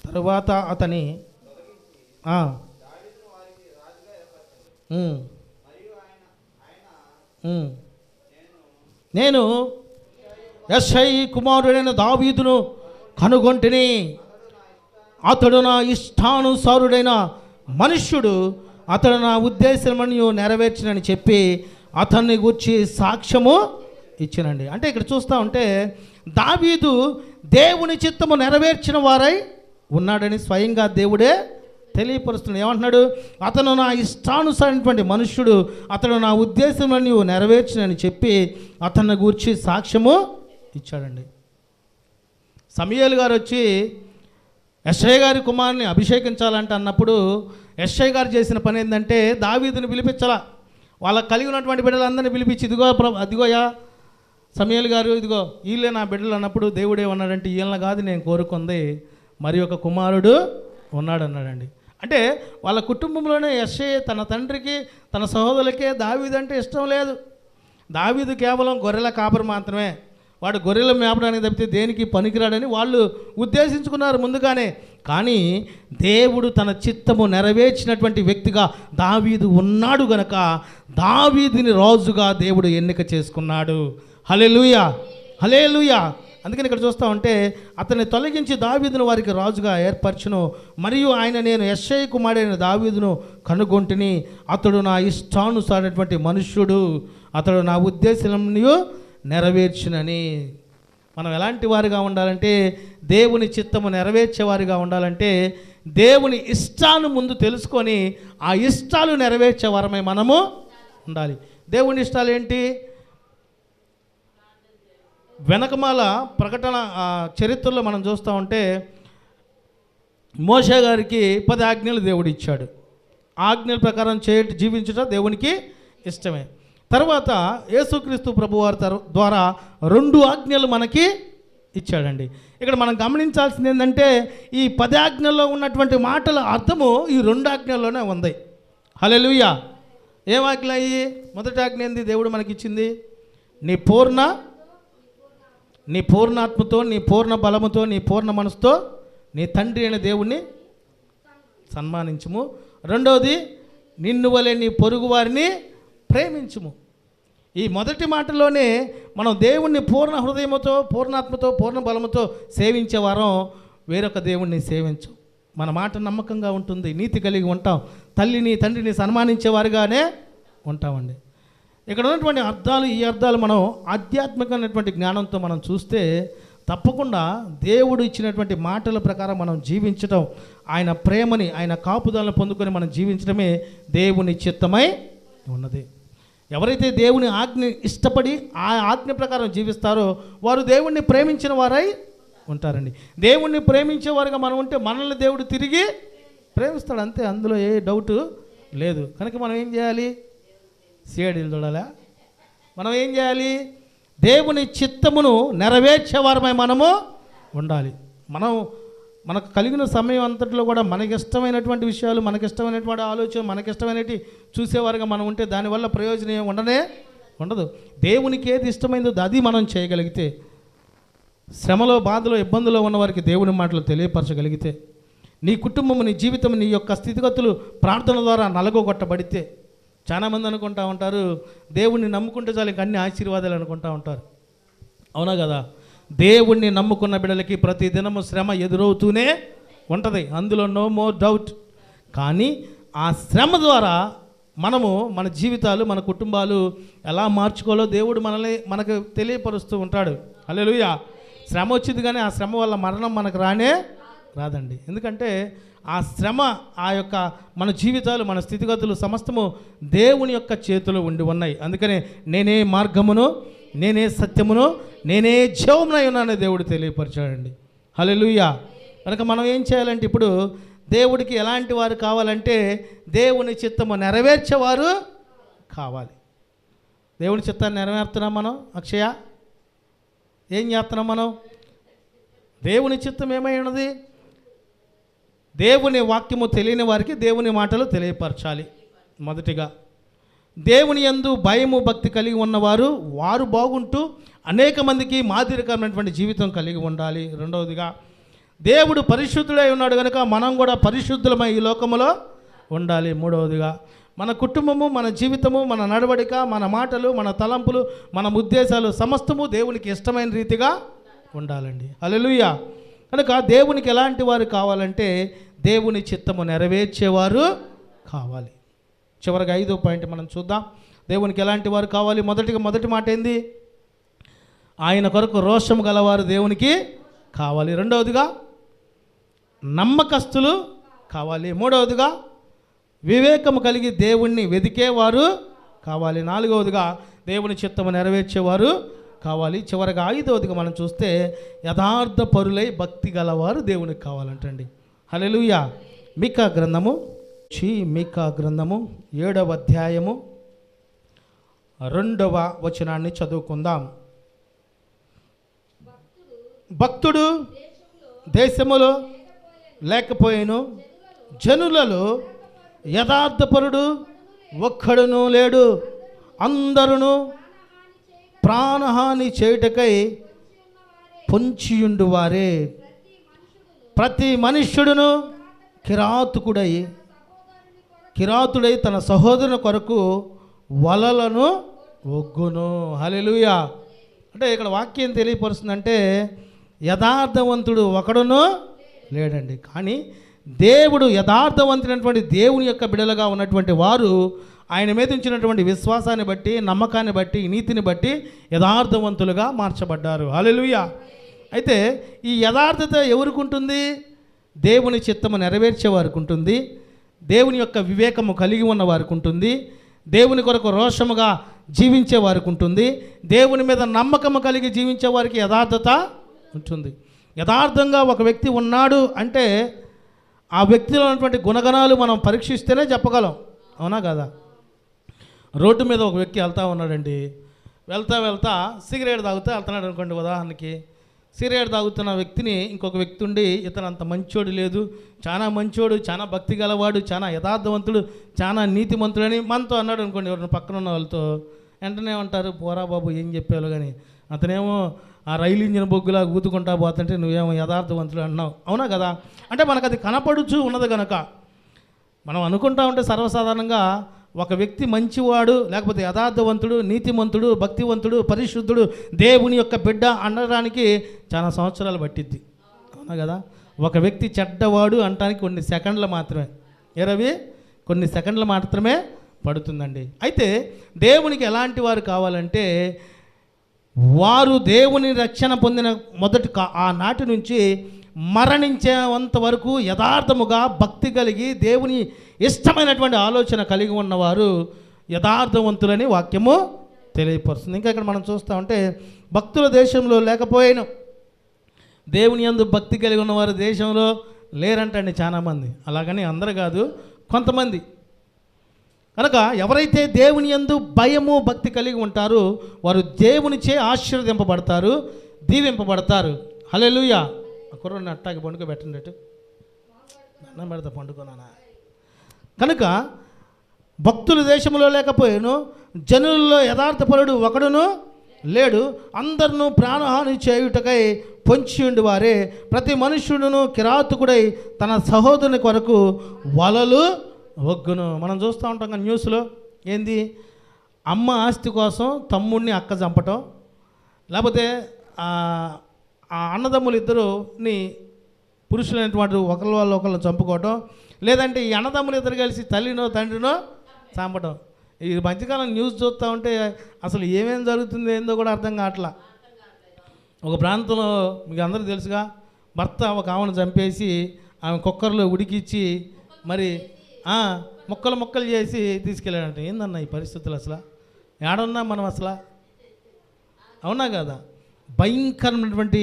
తరువాత అతని నేను యెష్షై కుమారుడైన దావీదును కనుగొంటిని, అతడు నా ఇష్టానుసారుడైన మనుష్యుడు, అతడు నా ఉద్దేశమని నెరవేర్చినని చెప్పి అతన్ని గూర్చి సాక్ష్యము ఇచ్చినండి. అంటే ఇక్కడ చూస్తూ ఉంటే దావీదు దేవుని చిత్తము నెరవేర్చిన వారై ఉన్నాడని స్వయంగా దేవుడే తెలియపరుస్తున్నాడు. ఏమంటున్నాడు? అతను నా ఇష్టానుసారైనటువంటి మనుష్యుడు, అతడు నా ఉద్దేశమని నెరవేర్చినని చెప్పి అతన్ని గూర్చి సాక్ష్యము ఇచ్చాడండి. సమూయేలు గారు వచ్చి యెష్షై గారి కుమారుని అభిషేకించాలంటే అన్నప్పుడు యెష్షై గారు చేసిన పని ఏంటంటే దావీదుని పిలిపించాల. వాళ్ళకి కలిగి ఉన్నటువంటి బిడ్డలందరినీ పిలిపించి, అదిగోయా సమూయేలు గారు, ఇదిగో వీళ్ళే నా బిడ్డలు అన్నప్పుడు దేవుడు ఏమన్నాడంటే, వీళ్ళని కాదు నేను కోరుకుంది, మరి ఒక కుమారుడు ఉన్నాడు అన్నాడండి. అంటే వాళ్ళ కుటుంబంలోనే యెష్షై తన తండ్రికి, తన సహోదరులకే దావీదు అంటే ఇష్టం లేదు. దావీదు కేవలం గొర్రెల కాపరి మాత్రమే, వాడు గొర్రెలు మేపడానికి తప్పితే దేనికి పనికిరాడని వాళ్ళు ఉద్దేశించుకున్నారు ముందుగానే. కానీ దేవుడు తన చిత్తము నెరవేర్చినటువంటి వ్యక్తిగా దావీదు ఉన్నాడు గనక దావీదుని రాజుగా దేవుడు ఎన్నిక చేసుకున్నాడు. హల్లెలూయా, హల్లెలూయా. అందుకని ఇక్కడ చూస్తూ ఉంటే అతన్ని తొలగించి దావీదును వారికి రాజుగా ఏర్పరచును, మరియు ఆయన నేను యెష్షై కుమారుడైన దావీదును కనుగొంటిని, అతడు నా ఇష్టానుసారైనటువంటి మనుష్యుడు, అతడు నా ఉద్దేశమును నెరవేర్చునని. మనం ఎలాంటి వారిగా ఉండాలంటే దేవుని చిత్తము నెరవేర్చేవారిగా ఉండాలంటే దేవుని ఇష్టాన్ని ముందు తెలుసుకొని ఆ ఇష్టాలు నెరవేర్చే వారమై మనము ఉండాలి. దేవుని ఇష్టాలు ఏంటి? వెనకమాల ప్రకటన చరిత్రలో మనం చూస్తూ ఉంటే మోషే గారికి 10 ఆజ్ఞలు దేవుడు ఇచ్చాడు. ఆజ్ఞల ప్రకారం జీవించడం దేవునికి ఇష్టమే. తర్వాత యేసుక్రీస్తు ప్రభువారి ద్వారా 2 ఆజ్ఞలు మనకి ఇచ్చాడండి. ఇక్కడ మనం గమనించాల్సింది ఏంటంటే ఈ 10 ఆజ్ఞల్లో ఉన్నటువంటి మాటల అర్థము ఈ 2 ఆజ్ఞల్లోనే ఉంది. హల్లెలూయా. ఏం ఆజ్ఞ అయ్యి? మొదటి ఆజ్ఞ ఏంది దేవుడు మనకిచ్చింది? నీ పూర్ణాత్మతో, నీ పూర్ణ బలముతో, నీ పూర్ణ మనసుతో నీ తండ్రి అయిన దేవుణ్ణి సన్మానించుము. రెండవది, నిన్ను వలె నీ పొరుగు వారిని ప్రేమించుము. ఈ మొదటి మాటలోనే మనం దేవుణ్ణి పూర్ణ హృదయముతో, పూర్ణాత్మతో, పూర్ణ బలముతో సేవించేవారం, వేరొక దేవుణ్ణి సేవించు. మన మాట నమ్మకంగా ఉంటుంది, నీతి కలిగి ఉంటాం, తల్లిని తండ్రిని సన్మానించేవారుగానే ఉంటామండి. ఇక్కడ ఉన్నటువంటి అర్థాలు, ఈ అర్థాలు మనం ఆధ్యాత్మికమైనటువంటి జ్ఞానంతో మనం చూస్తే తప్పకుండా దేవుడు ఇచ్చినటువంటి మాటల ప్రకారం మనం జీవించటం, ఆయన ప్రేమని, ఆయన కాపుదలను పొందుకొని మనం జీవించడమే దేవుని చిత్తమై ఉన్నది. ఎవరైతే దేవుని ఆజ్ఞ ఇష్టపడి ఆ ఆజ్ఞ ప్రకారం జీవిస్తారో వారు దేవుణ్ణి ప్రేమించిన వారై ఉంటారండి. దేవుణ్ణి ప్రేమించేవారుగా మనం ఉంటే మనల్ని దేవుడు తిరిగి ప్రేమిస్తాడు అంతే, అందులో ఏ డౌటు లేదు. కనుక మనం ఏం చేయాలి? సిఐడీలు చూడాలా? మనం ఏం చేయాలి? దేవుని చిత్తమును నెరవేర్చేవారమై మనము ఉండాలి. మనకు కలిగిన సమయం అంతట్లో కూడా మనకిష్టమైనటువంటి విషయాలు, మనకిష్టమైనటువంటి ఆలోచన, మనకిష్టమైనవి చూసేవారుగా మనం ఉంటే దానివల్ల ప్రయోజనం ఏమి ఉండదు. దేవునికి ఏది ఇష్టమైందో అది మనం చేయగలిగితే, శ్రమలో, బాధలో, ఇబ్బందులో ఉన్న వారికి దేవుని మాటలు తెలియపరచగలిగితే, నీ కుటుంబం, నీ జీవితం, నీ యొక్క స్థితిగతులు ప్రార్థన ద్వారా నలగొట్టబడితే, చాలామంది అనుకుంటా ఉంటారు దేవుణ్ణి నమ్ముకుంటే చాలు ఇంక అన్ని ఆశీర్వాదాలు అనుకుంటా ఉంటారు. అవునా కదా? దేవుణ్ణి నమ్ముకున్న బిడ్డలకి ప్రతి దినము శ్రమ ఎదురవుతూనే ఉంటుంది, అందులో నో మోర్ డౌట్. కానీ ఆ శ్రమ ద్వారా మనము మన జీవితాలు, మన కుటుంబాలు ఎలా మార్చుకోవాలో దేవుడు మనకు తెలియపరుస్తూ ఉంటాడు. హల్లెలూయా. శ్రమ వచ్చింది కానీ ఆ శ్రమ వల్ల మరణం మనకు రాదండి. ఎందుకంటే ఆ శ్రమ, ఆ యొక్క మన జీవితాలు, మన స్థితిగతులు సమస్తము దేవుని యొక్క చేతిలో ఉండి ఉన్నాయి. అందుకనే నేనే మార్గమును, నేనే సత్యమును, నేనే జీవమునై ఉన్నానని దేవుడు తెలియపరిచాడండి. హల్లెలూయా. కనుక మనం ఏం చేయాలంటే, ఇప్పుడు దేవుడికి ఎలాంటి వారు కావాలంటే దేవుని చిత్తము నెరవేర్చేవారు కావాలి. దేవుని చిత్తాన్ని నెరవేరుతున్నాం మనం. అక్షయ, ఏం చేస్తున్నాం మనం? దేవుని చిత్తం ఏమై ఉన్నది? దేవుని వాక్యము తెలియని వారికి దేవుని మాటలు తెలియపరచాలి. మొదటిగా దేవుని యందు భయము, భక్తి కలిగి ఉన్నవారు వారు బాగుంటూ అనేక మందికి మాదిరికరమైనటువంటి జీవితం కలిగి ఉండాలి. రెండవదిగా దేవుడు పరిశుద్ధుడై ఉన్నాడు కనుక మనం కూడా పరిశుద్ధులమై ఈ లోకములో ఉండాలి. మూడవదిగా మన కుటుంబము, మన జీవితము, మన నడవడిక, మన మాటలు, మన తలంపులు, మన ఉద్దేశాలు సమస్తము దేవునికి ఇష్టమైన రీతిగా ఉండాలండి. హల్లెలూయా. కనుక దేవునికి ఎలాంటి వారు కావాలంటే దేవుని చిత్తము నెరవేర్చేవారు కావాలి. చివరిగా 5వ పాయింట్ మనం చూద్దాం. దేవునికి ఎలాంటి వారు కావాలి? మొదటి మాట ఏంది? ఆయన కొరకు రోషము గలవారు దేవునికి కావాలి. రెండవదిగా నమ్మకస్తులు కావాలి. మూడవదిగా వివేకము కలిగి దేవుణ్ణి వెదికేవారు కావాలి. నాలుగవదిగా దేవుని చిత్తము నెరవేర్చేవారు కావాలి. చివరిగా 5వదిగా మనం చూస్తే యథార్థ పరులై భక్తి గలవారు దేవునికి కావాలంటండి. హల్లెలూయా. మీకా గ్రంథము 7వ అధ్యాయము 2వ వచనాన్ని చదువుకుందాం. భక్తుడు దేశములో లేకపోయేను, జనులలో యథార్థపరుడు ఒక్కడును లేడు. అందరును ప్రాణహాని చేయుటకై పొంచియుండు వారే. ప్రతి మనుష్యుడును కిరాతుడై తన సహోదరుని కొరకు వలలను ఒగ్గును. హల్లెలూయా. అంటే ఇక్కడ వాక్యం తెలియపరుస్తుందంటే యథార్థవంతుడు ఒకడును లేడండి. కానీ దేవుడు యథార్థవంతుడైనటువంటి దేవుని యొక్క బిడలుగా ఉన్నటువంటి వారు ఆయన మీద ఉంచినటువంటి విశ్వాసాన్ని బట్టి, నమ్మకాన్ని బట్టి, నీతిని బట్టి యథార్థవంతులుగా మార్చబడ్డారు. హల్లెలూయా. అయితే ఈ యథార్థత ఎవరికి ఉంటుంది? దేవుని చిత్తము నెరవేర్చే వారికి ఉంటుంది, దేవుని యొక్క వివేకము కలిగి ఉన్న వారికి ఉంటుంది, దేవుని కొరకు రోషముగా జీవించే వారికి ఉంటుంది, దేవుని మీద నమ్మకము కలిగి జీవించే వారికి యథార్థత ఉంటుంది. యథార్థంగా ఒక వ్యక్తి ఉన్నాడు అంటే ఆ వ్యక్తిలో ఉన్నటువంటి గుణగణాలు మనం పరీక్షిస్తేనే చెప్పగలం. అవునా కదా? రోడ్డు మీద ఒక వ్యక్తి వెళ్తూ ఉన్నాడండి. వెళ్తా సిగరెట్ తాగుతూ వెళ్తున్నాడు అనుకోండి. ఉదాహరణకి సిగరెట్ తాగుతున్న వ్యక్తిని ఇంకొక వ్యక్తి ఉండి, ఇతను అంత మంచోడు లేదు, చాలా మంచోడు, చాలా భక్తి గలవాడు, చాలా యథార్థవంతుడు, చాలా నీతిమంతుడని మనతో అన్నాడు అనుకోండి. ఎవరిని పక్కన ఉన్న వాళ్ళతో వెంటనే ఉంటారు, పోరా బాబు ఏం చెప్పావు. కానీ అతనేమో ఆ రైలు ఇంజిన్ బొగ్గులా ఊతుకుంటా పోతుంటే నువ్వేమో యథార్థవంతుడు అన్నావు. అవునా కదా? అంటే మనకు అది కనపడుచు ఉన్నది కనుక మనం అనుకుంటా ఉంటే సర్వసాధారణంగా ఒక వ్యక్తి మంచివాడు, లేకపోతే యథార్థవంతుడు, నీతిమంతుడు, భక్తివంతుడు, పరిశుద్ధుడు, దేవుని యొక్క బిడ్డ అనడానికి చాలా సంవత్సరాలు పట్టిద్ది. అవునా కదా? ఒక వ్యక్తి చెడ్డవాడు అనడానికి కొన్ని సెకండ్లు మాత్రమే, కొన్ని సెకండ్లు మాత్రమే పడుతుందండి. అయితే దేవునికి ఎలాంటి వారు కావాలంటే వారు దేవుని రక్షణ పొందిన ఆనాటి నుంచి మరణించేంత వరకు యథార్థముగా భక్తి కలిగి దేవుని ఇష్టమైనటువంటి ఆలోచన కలిగి ఉన్నవారు యథార్థవంతులని వాక్యము తెలియపరుస్తుంది. ఇంకా ఇక్కడ మనం చూస్తూ ఉంటే భక్తుల దేశంలో లేకపోయిన, దేవుని యందు భక్తి కలిగి ఉన్నవారు దేశంలో లేరంటండి చాలామంది. అలాగని అందరూ కాదు, కొంతమంది. కనుక ఎవరైతే దేవుని యందు భయము భక్తి కలిగి ఉంటారో వారు దేవునిచే ఆశీర్వదింపబడతారు, దీవింపబడతారు. హల్లెలూయా. కుర్రని అట్టాకి పండుకోబెట్టండి, అన్నం పెడతా పండుకోనా. కనుక భక్తుల దేశంలో లేకపోయాను, జనులలో యథార్థపరుడు ఒకడును లేడు, అందరినూ ప్రాణహాని చేయుటకై పొంచి ఉండి వారే. ప్రతి మనుష్యుడును కిరాతకుడై తన సహోదరుని కొరకు వలలు ఒగ్గును. మనం చూస్తూ ఉంటాం కదా న్యూస్లో, ఏంది, అమ్మ ఆస్తి కోసం తమ్ముడిని అక్క చంపటం, లేకపోతే ఆ అన్నదమ్ములు ఇద్దరుని పురుషులైనటువంటి ఒకరి వాళ్ళు ఒకళ్ళు చంపుకోవటం, లేదంటే ఈ అన్నదమ్ములు ఇద్దరు కలిసి తల్లినో తండ్రినో చంపటం. ఈ మధ్యకాలం న్యూస్ చూస్తూ ఉంటే అసలు ఏమేం జరుగుతుందో ఏందో కూడా అర్థం కావట్లా. ఒక ప్రాంతంలో మీకు అందరూ తెలుసుగా, భర్త ఒక ఆమెను చంపేసి ఆమె కుక్కర్లో ఉడికిచ్చి మరి ముక్కలు చేసి తీసుకెళ్ళాడంట. ఏందన్నా ఈ పరిస్థితులు? అసలు ఏడున్నా మనం అసలు? అవునా కదా? భయంకరమైనటువంటి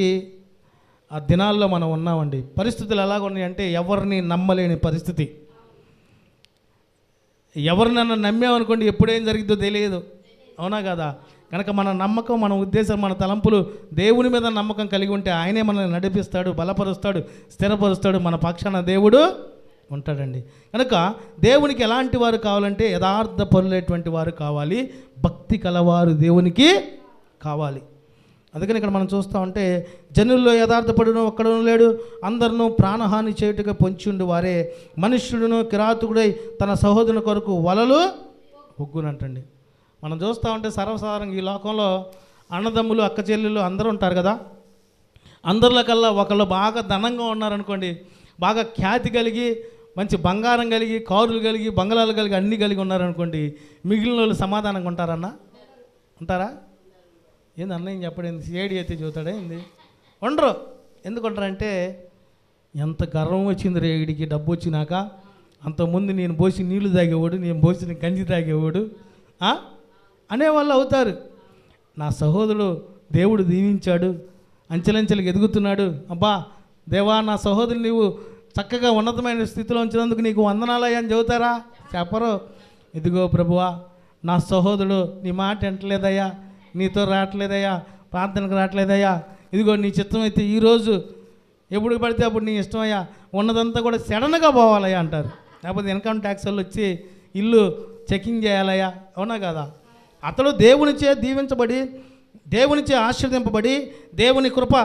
ఆ దినాల్లో మనం ఉన్నామండి. పరిస్థితులు ఎలాగ ఉన్నాయంటే ఎవరిని నమ్మలేని పరిస్థితి. ఎవరినన్నా నమ్మామనుకోండి ఎప్పుడేం జరిగిద్దో తెలియదు. అవునా కదా? కనుక మన నమ్మకం, మన ఉద్దేశం, మన తలంపులు దేవుని మీద నమ్మకం కలిగి ఉంటే ఆయనే మనల్ని నడిపిస్తాడు, బలపరుస్తాడు, స్థిరపరుస్తాడు. మన పక్షాన దేవుడు ఉంటాడండి. కనుక దేవునికి ఎలాంటి వారు కావాలంటే యథార్థ పరులైనటువంటి వారు కావాలి, భక్తి కలవారు దేవునికి కావాలి. అందుకని ఇక్కడ మనం చూస్తూ ఉంటే జనుల్లో యథార్థపడును ఒక్కడను లేడు, అందరినూ ప్రాణహాని చేయుటగా పొంచి ఉండి వారే. మనుష్యుడును కిరాతకుడై తన సహోదరుని కొరకు వలలు ఒగ్గునంటండి. మనం చూస్తూ ఉంటే సర్వసాధారణంగా ఈ లోకంలో అన్నదమ్ములు అక్క చెల్లెళ్ళు అందరూ ఉంటారు కదా. అందరిలో కల్లా ఒకళ్ళు బాగా ధనంగా ఉన్నారనుకోండి, బాగా ఖ్యాతి కలిగి, మంచి బంగారం కలిగి, కారులు కలిగి, బంగళాలు కలిగి, అన్నీ కలిగి ఉన్నారనుకోండి, మిగిలిన వాళ్ళు సమాధానంగా ఉంటారన్నా? ఉంటారా? ఏంది అన్న ఏం చెప్పడేంది, ఏడి అయితే చూతాడే ఏంది? ఉండరు. ఎందుకు ఉంటారంటే ఎంత గర్వం వచ్చింది రే వీడికి డబ్బు వచ్చినాక, అంతకుముందు నేను పోసి నీళ్లు తాగేవాడు, నేను పోసిన గంజి తాగేవాడు అనేవాళ్ళు అవుతారు. నా సహోదరుడు దేవుడు దీవించాడు, అంచెలంచెలకు ఎదుగుతున్నాడు, అబ్బా దేవా నా సహోదరుడు నీవు చక్కగా ఉన్నతమైన స్థితిలో ఉంచినందుకు నీకు వందనాలయ్యా అని చెబుతారా? చెప్పరు. ఇదిగో ప్రభువా నా సహోదరుడు నీ మాట వింటలేదయ్యా, నీతో రావట్లేదయ్యా, ప్రార్థనకు రావట్లేదయ్యా, ఇదిగో నీ చిత్తం అయితే ఈరోజు ఎప్పుడు పడితే అప్పుడు నీ ఇష్టమయ్యా, ఉన్నదంతా కూడా సడన్గా పోవాలయ్యా అంటారు. లేకపోతే ఇన్కమ్ ట్యాక్స్ వాళ్ళు వచ్చి ఇల్లు చెకింగ్ చేయాలయ్యా. అవునా కదా? అతడు దేవునిచే దీవించబడి, దేవునిచే ఆశీర్వదింపబడి, దేవుని కృప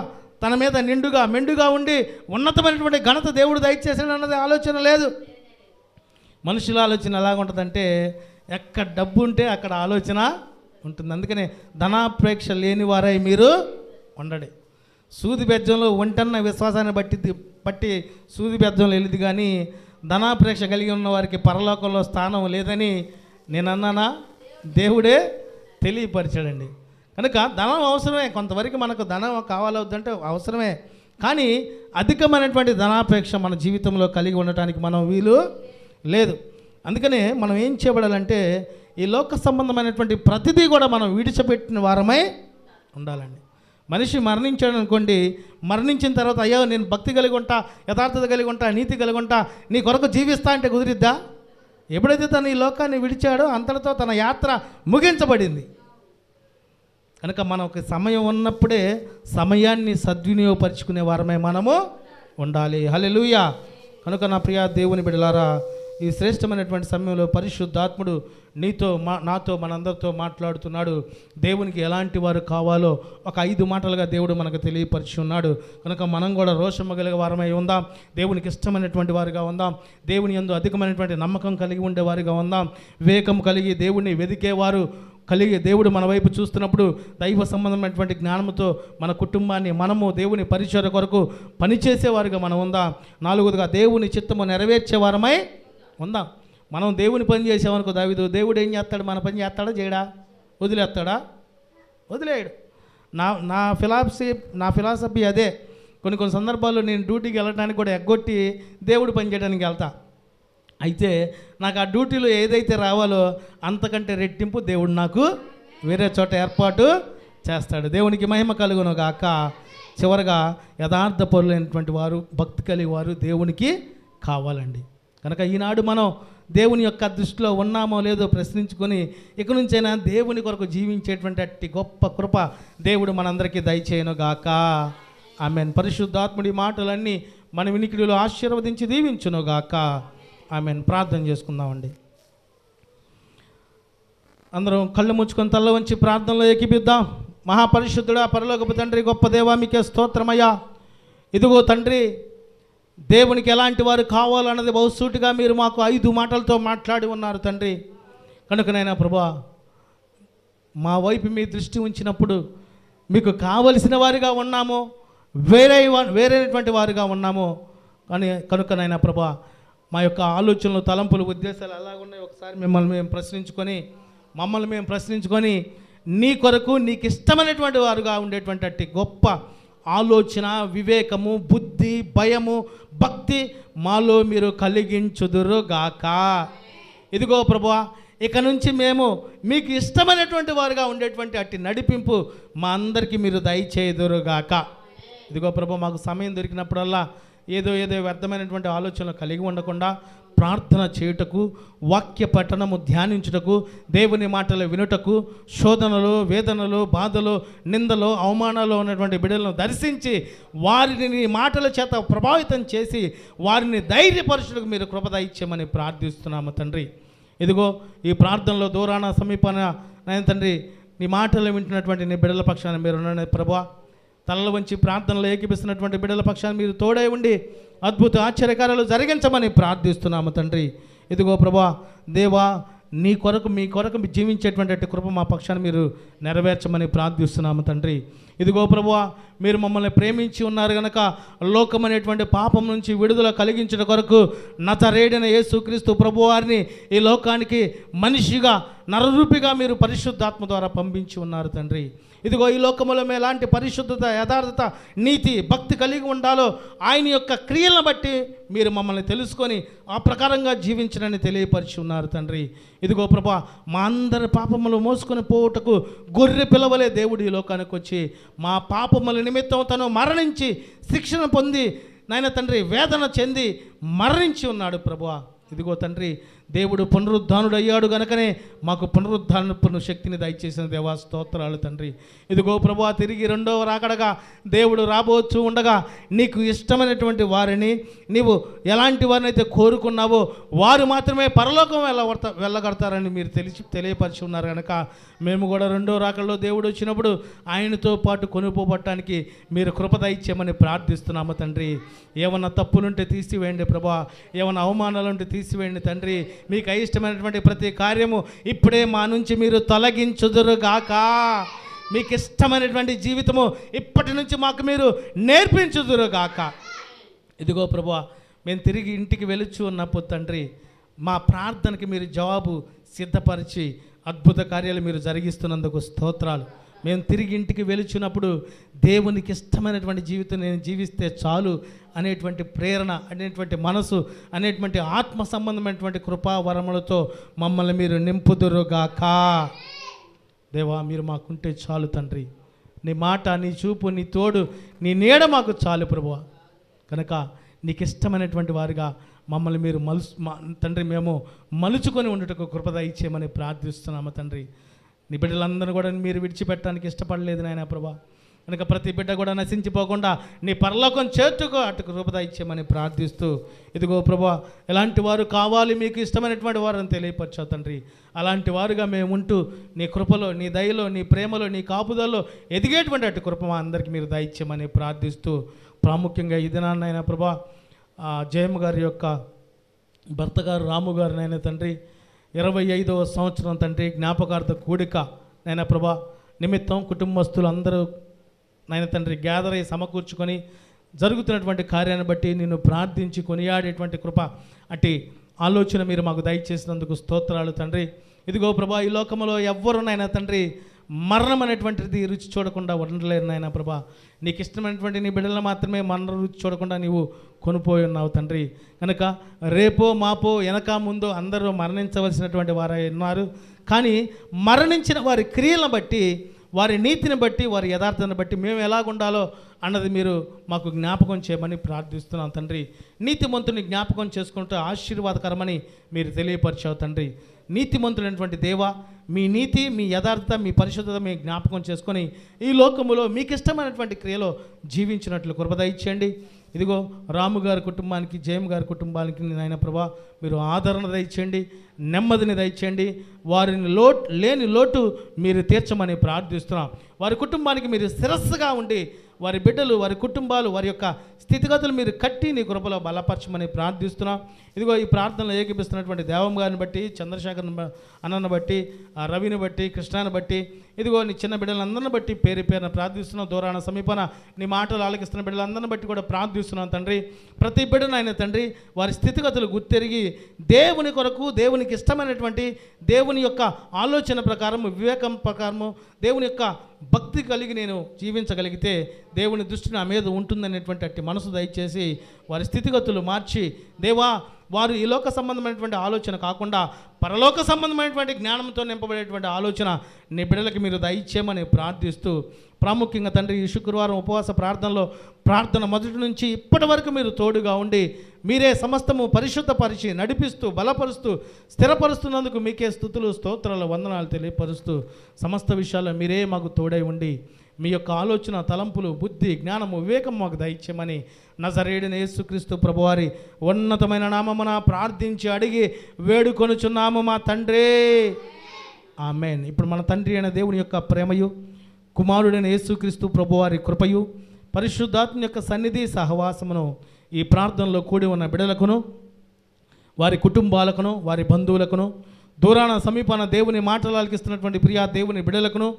తన మీద నిండుగా మెండుగా ఉండి ఉన్నతమైనటువంటి ఘనత దేవుడు దయచేసాడు అన్నది ఆలోచన లేదు. మనుషుల ఆలోచన ఎలాగుంటుందంటే ఎక్కడ డబ్బు ఉంటే అక్కడ ఆలోచన ఉంటుంది. అందుకనే ధనాపేక్ష లేని వారై మీరు ఉండండి. సూది బెజ్జంలో ఒంటన్న విశ్వాసాన్ని బట్టి సూది బెజ్జంలో వెళ్ళింది, కానీ ధనాపేక్ష కలిగి ఉన్న వారికి పరలోకంలో స్థానం లేదని నేను అన్నానా? దేవుడే తెలియపరిచాడండి. కనుక ధనం అవసరమే, కొంతవరకు మనకు ధనం కావాలవుతుందంటే అవసరమే, కానీ అధికమైనటువంటి ధనాపేక్ష మన జీవితంలో కలిగి ఉండటానికి మనం వీలు లేదు. అందుకనే మనం ఏం చేయబడాలంటే ఈ లోక సంబంధమైనటువంటి ప్రతిదీ కూడా మనం విడిచిపెట్టిన వారమై ఉండాలండి. మనిషి మరణించాడు అనుకోండి, మరణించిన తర్వాత అయ్యో నేను భక్తి కలిగి ఉంటా, యథార్థత కలిగి ఉంటా, నీతి కలిగి ఉంటా, నీ కొరకు జీవిస్తా అంటే కుదిరిద్దా? ఎప్పుడైతే తను ఈ లోకాన్ని విడిచాడో అంతటితో తన యాత్ర ముగించబడింది. కనుక మనకు సమయం ఉన్నప్పుడే సమయాన్ని సద్వినియోగపరుచుకునే వారమే మనము ఉండాలి. హల్లెలూయా. కనుక నా ప్రియ దేవుని బిడ్డలారా, ఈ శ్రేష్టమైనటువంటి సమయంలో పరిశుద్ధాత్ముడు నాతో మనందరితో మాట్లాడుతున్నాడు. దేవునికి ఎలాంటి వారు కావాలో ఒక 5 మాటలుగా దేవుడు మనకు తెలియపరిచి ఉన్నాడు. కనుక మనం కూడా రోషము కలిగే వారమై ఉందాం, దేవునికి ఇష్టమైనటువంటి వారిగా ఉందాం, దేవుని యందు అధికమైనటువంటి నమ్మకం కలిగి ఉండేవారిగా ఉందాం, వివేకం కలిగి దేవుణ్ణి వెదికేవారు కలిగి దేవుడు మన వైపు చూస్తున్నప్పుడు దైవ సంబంధమైనటువంటి జ్ఞానంతో మన కుటుంబాన్ని మనము దేవుని పరిచర్య కొరకు పనిచేసేవారుగా మనం ఉందాం. 4వదిగా దేవుని చిత్తము నెరవేర్చేవారమై ఉందాం. మనం దేవుని పని చేసామనుకో, దావీదు దేవుడు ఏం చేస్తాడు? మన పని చేస్తాడా చేయడా? వదిలేస్తాడా? వదిలేయడు. నా ఫిలాసఫీ అదే. కొన్ని సందర్భాల్లో నేను డ్యూటీకి వెళ్ళడానికి కూడా ఎగ్గొట్టి దేవుడు పని చేయడానికి వెళ్తా. అయితే నాకు ఆ డ్యూటీలో ఏదైతే రావాలో అంతకంటే రెట్టింపు దేవుడు నాకు వేరే చోట ఏర్పాటు చేస్తాడు. దేవునికి మహిమ కలుగును గాక. చివరగా యథార్థపరులైనటువంటి వారు, భక్తి కలిగి వారు దేవునికి కావాలండి. కనుక ఈనాడు మనం దేవుని యొక్క దృష్టిలో ఉన్నామో లేదో ప్రశ్నించుకొని ఇక నుంచైనా దేవుని కొరకు జీవించేటువంటి అట్టి గొప్ప కృప దేవుడు మనందరికీ దయచేయను గాక. ఆమెన్. పరిశుద్ధాత్ముడి మాటలన్నీ మన వినికిడిలో ఆశీర్వదించి దీవించును గాక. ఆమెన్. ప్రార్థన చేసుకుందామండి. అందరం కళ్ళు ముచ్చుకొని తల్ల వంచి ప్రార్థనలో ఏకీపిద్దాం. మహాపరిశుద్ధుడా, పరలోకపు తండ్రి, గొప్ప దేవా, మీకే స్తోత్రమయ్యా. ఇదిగో తండ్రి, దేవునికి ఎలాంటి వారు కావాలన్నది బహుసూటిగా మీరు మాకు 5 మాటలతో మాట్లాడి ఉన్నారు తండ్రి. కనుకనైనా ప్రభా, మా వైపు మీ దృష్టి ఉంచినప్పుడు మీకు కావలసిన వారిగా ఉన్నామో వేరైనటువంటి వారుగా ఉన్నామో కనుకనైనా ప్రభా, మా యొక్క ఆలోచనలు, తలంపులు, ఉద్దేశాలు ఎలా ఉన్నాయో ఒకసారి మమ్మల్ని మేము ప్రశ్నించుకొని నీ కొరకు నీకు ఇష్టమైనటువంటి వారుగా ఉండేటువంటి అట్టి గొప్ప ఆలోచన, వివేకము, బుద్ధి, భయము, భక్తి మాలో మీరు కలిగించుదురు గాక. ఇదిగో ప్రభువా, ఇక నుంచి మేము మీకు ఇష్టమైనటువంటి వారుగా ఉండేటువంటి అట్టి నడిపింపు మా అందరికీ మీరు దయచేయుదురు గాక. ఇదిగో ప్రభు, మాకు సమయం దొరికినప్పుడల్లా ఏదో వ్యర్థమైనటువంటి ఆలోచనలు కలిగి ఉండకుండా ప్రార్థన చేయుటకు, వాక్య పఠనము ధ్యానించుటకు, దేవుని మాటలు వినుటకు, శోధనలు, వేదనలు, బాధలు, నిందలు, అవమానాలు ఉన్నటువంటి బిడ్డలను దర్శించి వారిని నీ మాటల చేత ప్రభావితం చేసి వారిని ధైర్యపరచుటకు మీరు కృప దయచేయమని ప్రార్థిస్తున్నాము తండ్రి. ఇదిగో ఈ ప్రార్థనలో దూరాన సమీపాన నాయన తండ్రి, నీ మాటలు వింటున్నటువంటి నీ బిడ్డల పక్షాన మీరు ఉన్న ప్రభువా, తలలు వంచి ప్రార్థనలు ఏకీపిస్తున్నటువంటి బిడ్డల పక్షాన్ని మీరు తోడై ఉండి అద్భుత ఆశ్చర్యకార్యాలు జరిగించమని ప్రార్థిస్తున్నాము తండ్రి. ఇదిగో ప్రభా దేవా, నీ కొరకు మీ కొరకు జీవించేటువంటి కృప మా పక్షాన్ని మీరు నెరవేర్చమని ప్రార్థిస్తున్నాము తండ్రి. ఇదిగో ప్రభువా, మీరు మమ్మల్ని ప్రేమించి ఉన్నారు కనుక లోకమనేటువంటి పాపం నుంచి విడుదల కలిగించిన కొరకు నజరేయుడైన యేసుక్రీస్తు ప్రభువారిని ఈ లోకానికి మనిషిగా, నరరూపిగా మీరు పరిశుద్ధాత్మ ద్వారా పంపించి ఉన్నారు తండ్రి. ఇదిగో ఈ లోకంలో మేము ఎలాంటి పరిశుద్ధత, యథార్థత, నీతి, భక్తి కలిగి ఉండాలో ఆయన యొక్క క్రియలను బట్టి మీరు మమ్మల్ని తెలుసుకొని ఆ ప్రకారంగా జీవించడని తెలియపరిచి ఉన్నారు తండ్రి. ఇదిగో ప్రభా, మా అందరి పాపములు మోసుకొని పోవుటకు గొర్రె పిల్లవలే దేవుడు ఈ లోకానికి వచ్చి మా పాపముల నిమిత్తం తను మరణించి శిక్షణ పొంది నాయన తండ్రి వేదన చెంది మరణించి ఉన్నాడు ప్రభువా. ఇదిగో తండ్రి, దేవుడు పునరుద్ధానుడు అయ్యాడు గనుకనే మాకు పునరుద్ధానపు శక్తిని దయచేసిన దేవా స్తోత్రాలు తండ్రి. ఇదిగో ప్రభువా, తిరిగి రెండవ రాకడగా దేవుడు రాబోతూ ఉండగా నీకు ఇష్టమైనటువంటి వారిని, నీవు ఎలాంటి వారిని అయితే కోరుకున్నావో వారు మాత్రమే పరలోకం వెళ్ళగడతారని మీరు తెలియపరిచి ఉన్నారు కనుక మేము కూడా రెండో రాకడలో దేవుడు వచ్చినప్పుడు ఆయనతో పాటు కొనుక్కోబట్టడానికి మీరు కృప దయచేయమని ప్రార్థిస్తున్నాము తండ్రి. ఏమన్నా తప్పులుంటే తీసివేయండి ప్రభా, ఏమన్నా అవమానాలుంటే తీసివేయండి తండ్రి. మీకు అయిష్టమైనటువంటి ప్రతి కార్యము ఇప్పుడే మా నుంచి మీరు తొలగించుదురుగాక. మీకు ఇష్టమైనటువంటి జీవితము ఇప్పటి నుంచి మాకు మీరు నేర్పించుదురుగాక. ఇదిగో ప్రభువా, మేము తిరిగి ఇంటికి వెలుచు ఉన్నప్పుడు తండ్రి, మా ప్రార్థనకి మీరు జవాబు సిద్ధపరిచి అద్భుత కార్యాలు మీరు జరిగిస్తున్నందుకు స్తోత్రాలు. మేము తిరిగి ఇంటికి వెలుచున్నప్పుడు దేవునికి ఇష్టమైనటువంటి జీవితం నేను జీవిస్తే చాలు అనేటువంటి ప్రేరణ, అనేటువంటి మనసు, అనేటువంటి ఆత్మ సంబంధమైనటువంటి కృపా వరములతో మమ్మల్ని మీరు నింపుదురుగాక. దేవా, మీరు మాకుంటే చాలు తండ్రి. నీ మాట, నీ చూపు, నీ తోడు, నీ నీడ మాకు చాలు ప్రభువా. కనుక నీకు ఇష్టమైనటువంటి వారిగా మమ్మల్ని మీరు తండ్రి మేము మలుచుకొని ఉండటకు కృప దయచేయమని ప్రార్థిస్తున్నాము తండ్రి. నీ బిడ్డలందరూ కూడా మీరు విడిచిపెట్టడానికి ఇష్టపడలేదు నాయన ప్రభా. కనుక ప్రతి బిడ్డ కూడా నశించిపోకుండా నీ పరలోకం చేర్చుకో అటు కృప దయచేయమని ప్రార్థిస్తూ, ఇదిగో ప్రభా, ఎలాంటి వారు కావాలి మీకు ఇష్టమైనటువంటి వారిని తెలియపరచావు తండ్రి. అలాంటి వారుగా మేము ఉంటూ నీ కృపలో, నీ దయలో, నీ ప్రేమలో, నీ కాపుదల్లో ఎదిగేటువంటి అటు కృప మా అందరికీ మీరు దయచేయమని ప్రార్థిస్తూ, ప్రాముఖ్యంగా ఈ దినాన్నైనా ప్రభా, జయమ్మ గారి యొక్క భర్త గారు రాము గారినైనా తండ్రి 25వ సంవత్సరం తండ్రి జ్ఞాపకార్థ కూడిక నైనా ప్రభా నిమిత్తం కుటుంబస్తులు అందరూ నాయన తండ్రి గ్యాదర్ అయ్యి సమకూర్చుకొని జరుగుతున్నటువంటి కార్యాన్ని బట్టి నిన్ను ప్రార్థించి కొనియాడేటువంటి కృప అట్టి ఆలోచన మీరు మాకు దయచేసినందుకు స్తోత్రాలు తండ్రి. ఇదిగో ప్రభా, ఈ లోకంలో ఎవ్వరునైనా తండ్రి మరణం అనేటువంటిది రుచి చూడకుండా ఉండలేరు నాయన ప్రభా. నీకు ఇష్టమైనటువంటి నీ బిడ్డలను మాత్రమే మరణ రుచి చూడకుండా నీవు కొనిపోయి ఉన్నావు తండ్రి. కనుక రేపో మాపో వెనక ముందో అందరూ మరణించవలసినటువంటి వారై ఉన్నారు. కానీ మరణించిన వారి క్రియలను బట్టి వారి నీతిని బట్టి, వారి యథార్థాన్ని బట్టి మేము ఎలాగుండాలో అన్నది మీరు మాకు జ్ఞాపకం చేయమని ప్రార్థిస్తున్నాం తండ్రి. నీతిమంతుని జ్ఞాపకం చేసుకుంటూ ఆశీర్వాదకరమని మీరు తెలియపరిచావు తండ్రి. నీతిమంతుడైనటువంటి దేవ, మీ నీతి, మీ యథార్థత, మీ పరిశుద్ధత మీ జ్ఞాపకం చేసుకొని ఈ లోకములో మీకు ఇష్టమైనటువంటి క్రియలో జీవించినట్లు కృప దయచేయండి. ఇదిగో రాము గారి కుటుంబానికి, జయం గారి కుటుంబానికి నాయన ప్రభా మీరు ఆదరణ దయచేయండి, నెమ్మదిని దయచేయండి. వారిని లేని లోటు మీరు తీర్చమని ప్రార్థిస్తున్నాం. వారి కుటుంబానికి మీరు శిరస్సుగా ఉండి వారి బిడ్డలు, వారి కుటుంబాలు, వారి యొక్క స్థితిగతులు మీరు కట్టి నీ కృపలో బలపరచమని ప్రార్థిస్తున్నాం. ఇదిగో ఈ ప్రార్థనలో ఏకీపిస్తున్నటువంటి దేవం గారిని బట్టి, చంద్రశేఖర్ అన్నను బట్టి, రవిని బట్టి, కృష్ణాన్ని బట్టి, ఇదిగో నీ చిన్న బిడ్డలందరిని బట్టి పేరు పేరున ప్రార్థిస్తున్నాం. దూరాన సమీపన నీ మాటలు ఆలకిస్తున్న బిడ్డలందరిని బట్టి కూడా ప్రార్థిస్తున్నాం తండ్రి. ప్రతి బిడ్డను ఆయన తండ్రి వారి స్థితిగతులు గుర్తెరిగి దేవుని కొరకు, దేవునికి ఇష్టమైనటువంటి దేవుని యొక్క ఆలోచన ప్రకారము, వివేకం ప్రకారము, దేవుని యొక్క భక్తి కలిగి నేను జీవించగలిగితే దేవుని దృష్టి నా మీద ఉంటుందనేటువంటి అట్టి మనసు దయచేసి వారి స్థితిగతులు మార్చి దేవా, వారు ఈ లోక సంబంధమైనటువంటి ఆలోచన కాకుండా పరలోక సంబంధమైనటువంటి జ్ఞానంతో నింపబడేటువంటి ఆలోచన నీ బిడ్డలకి మీరు దయచేయమని ప్రార్థిస్తూ, ప్రాముఖ్యంగా తండ్రి ఈ శుక్రవారం ఉపవాస ప్రార్థన మొదటి నుంచి ఇప్పటి వరకు మీరు తోడుగా ఉండి మీరే సమస్తము పరిశుద్ధపరిచి నడిపిస్తూ బలపరుస్తూ స్థిరపరుస్తున్నందుకు మీకే స్తుతులు, స్తోత్రాలు, వందనాలు తెలియపరుస్తూ సమస్త విషయాల్లో మీరే మాకు తోడై ఉండి మీ యొక్క ఆలోచన, తలంపులు, బుద్ధి, జ్ఞానము, వివేకం మాకు దయచేయమని నజరేయుడైన యేసుక్రీస్తు ప్రభువారి ఉన్నతమైన నామమున ప్రార్థించి అడిగి వేడుకొనుచున్నాము మా తండ్రి, ఆమేన్. ఇప్పుడు మన తండ్రి అయిన దేవుని యొక్క ప్రేమయు, కుమారుడైన యేసుక్రీస్తు ప్రభువారి కృపయు, పరిశుద్ధాత్మ యొక్క సన్నిధి సహవాసమును ఈ ప్రార్థనలో కూడి ఉన్న బిడలకును, వారి కుటుంబాలకును, వారి బంధువులకును, దూరాన సమీపాన దేవుని మాటలు ఆలకిస్తున్నటువంటి ప్రియా దేవుని బిడలకును,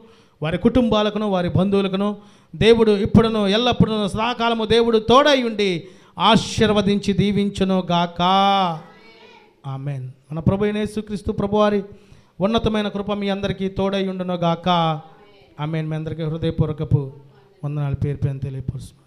వారి కుటుంబాలకును, వారి బంధువులకును దేవుడు ఇప్పుడును ఎల్లప్పుడూ సదాకాలము దేవుడు తోడై ఉండి ఆశీర్వదించి దీవించును గాక, ఆమేన్. మన ప్రభు అయిన యేసుక్రీస్తు ప్రభువారి ఉన్నతమైన కృప మీ అందరికీ తోడై ఉండును గాక, ఆమేన్. మీ అందరికీ హృదయపూర్వకపు వందనాలు పేరు పేరు తెలియపరుస్తున్నాను.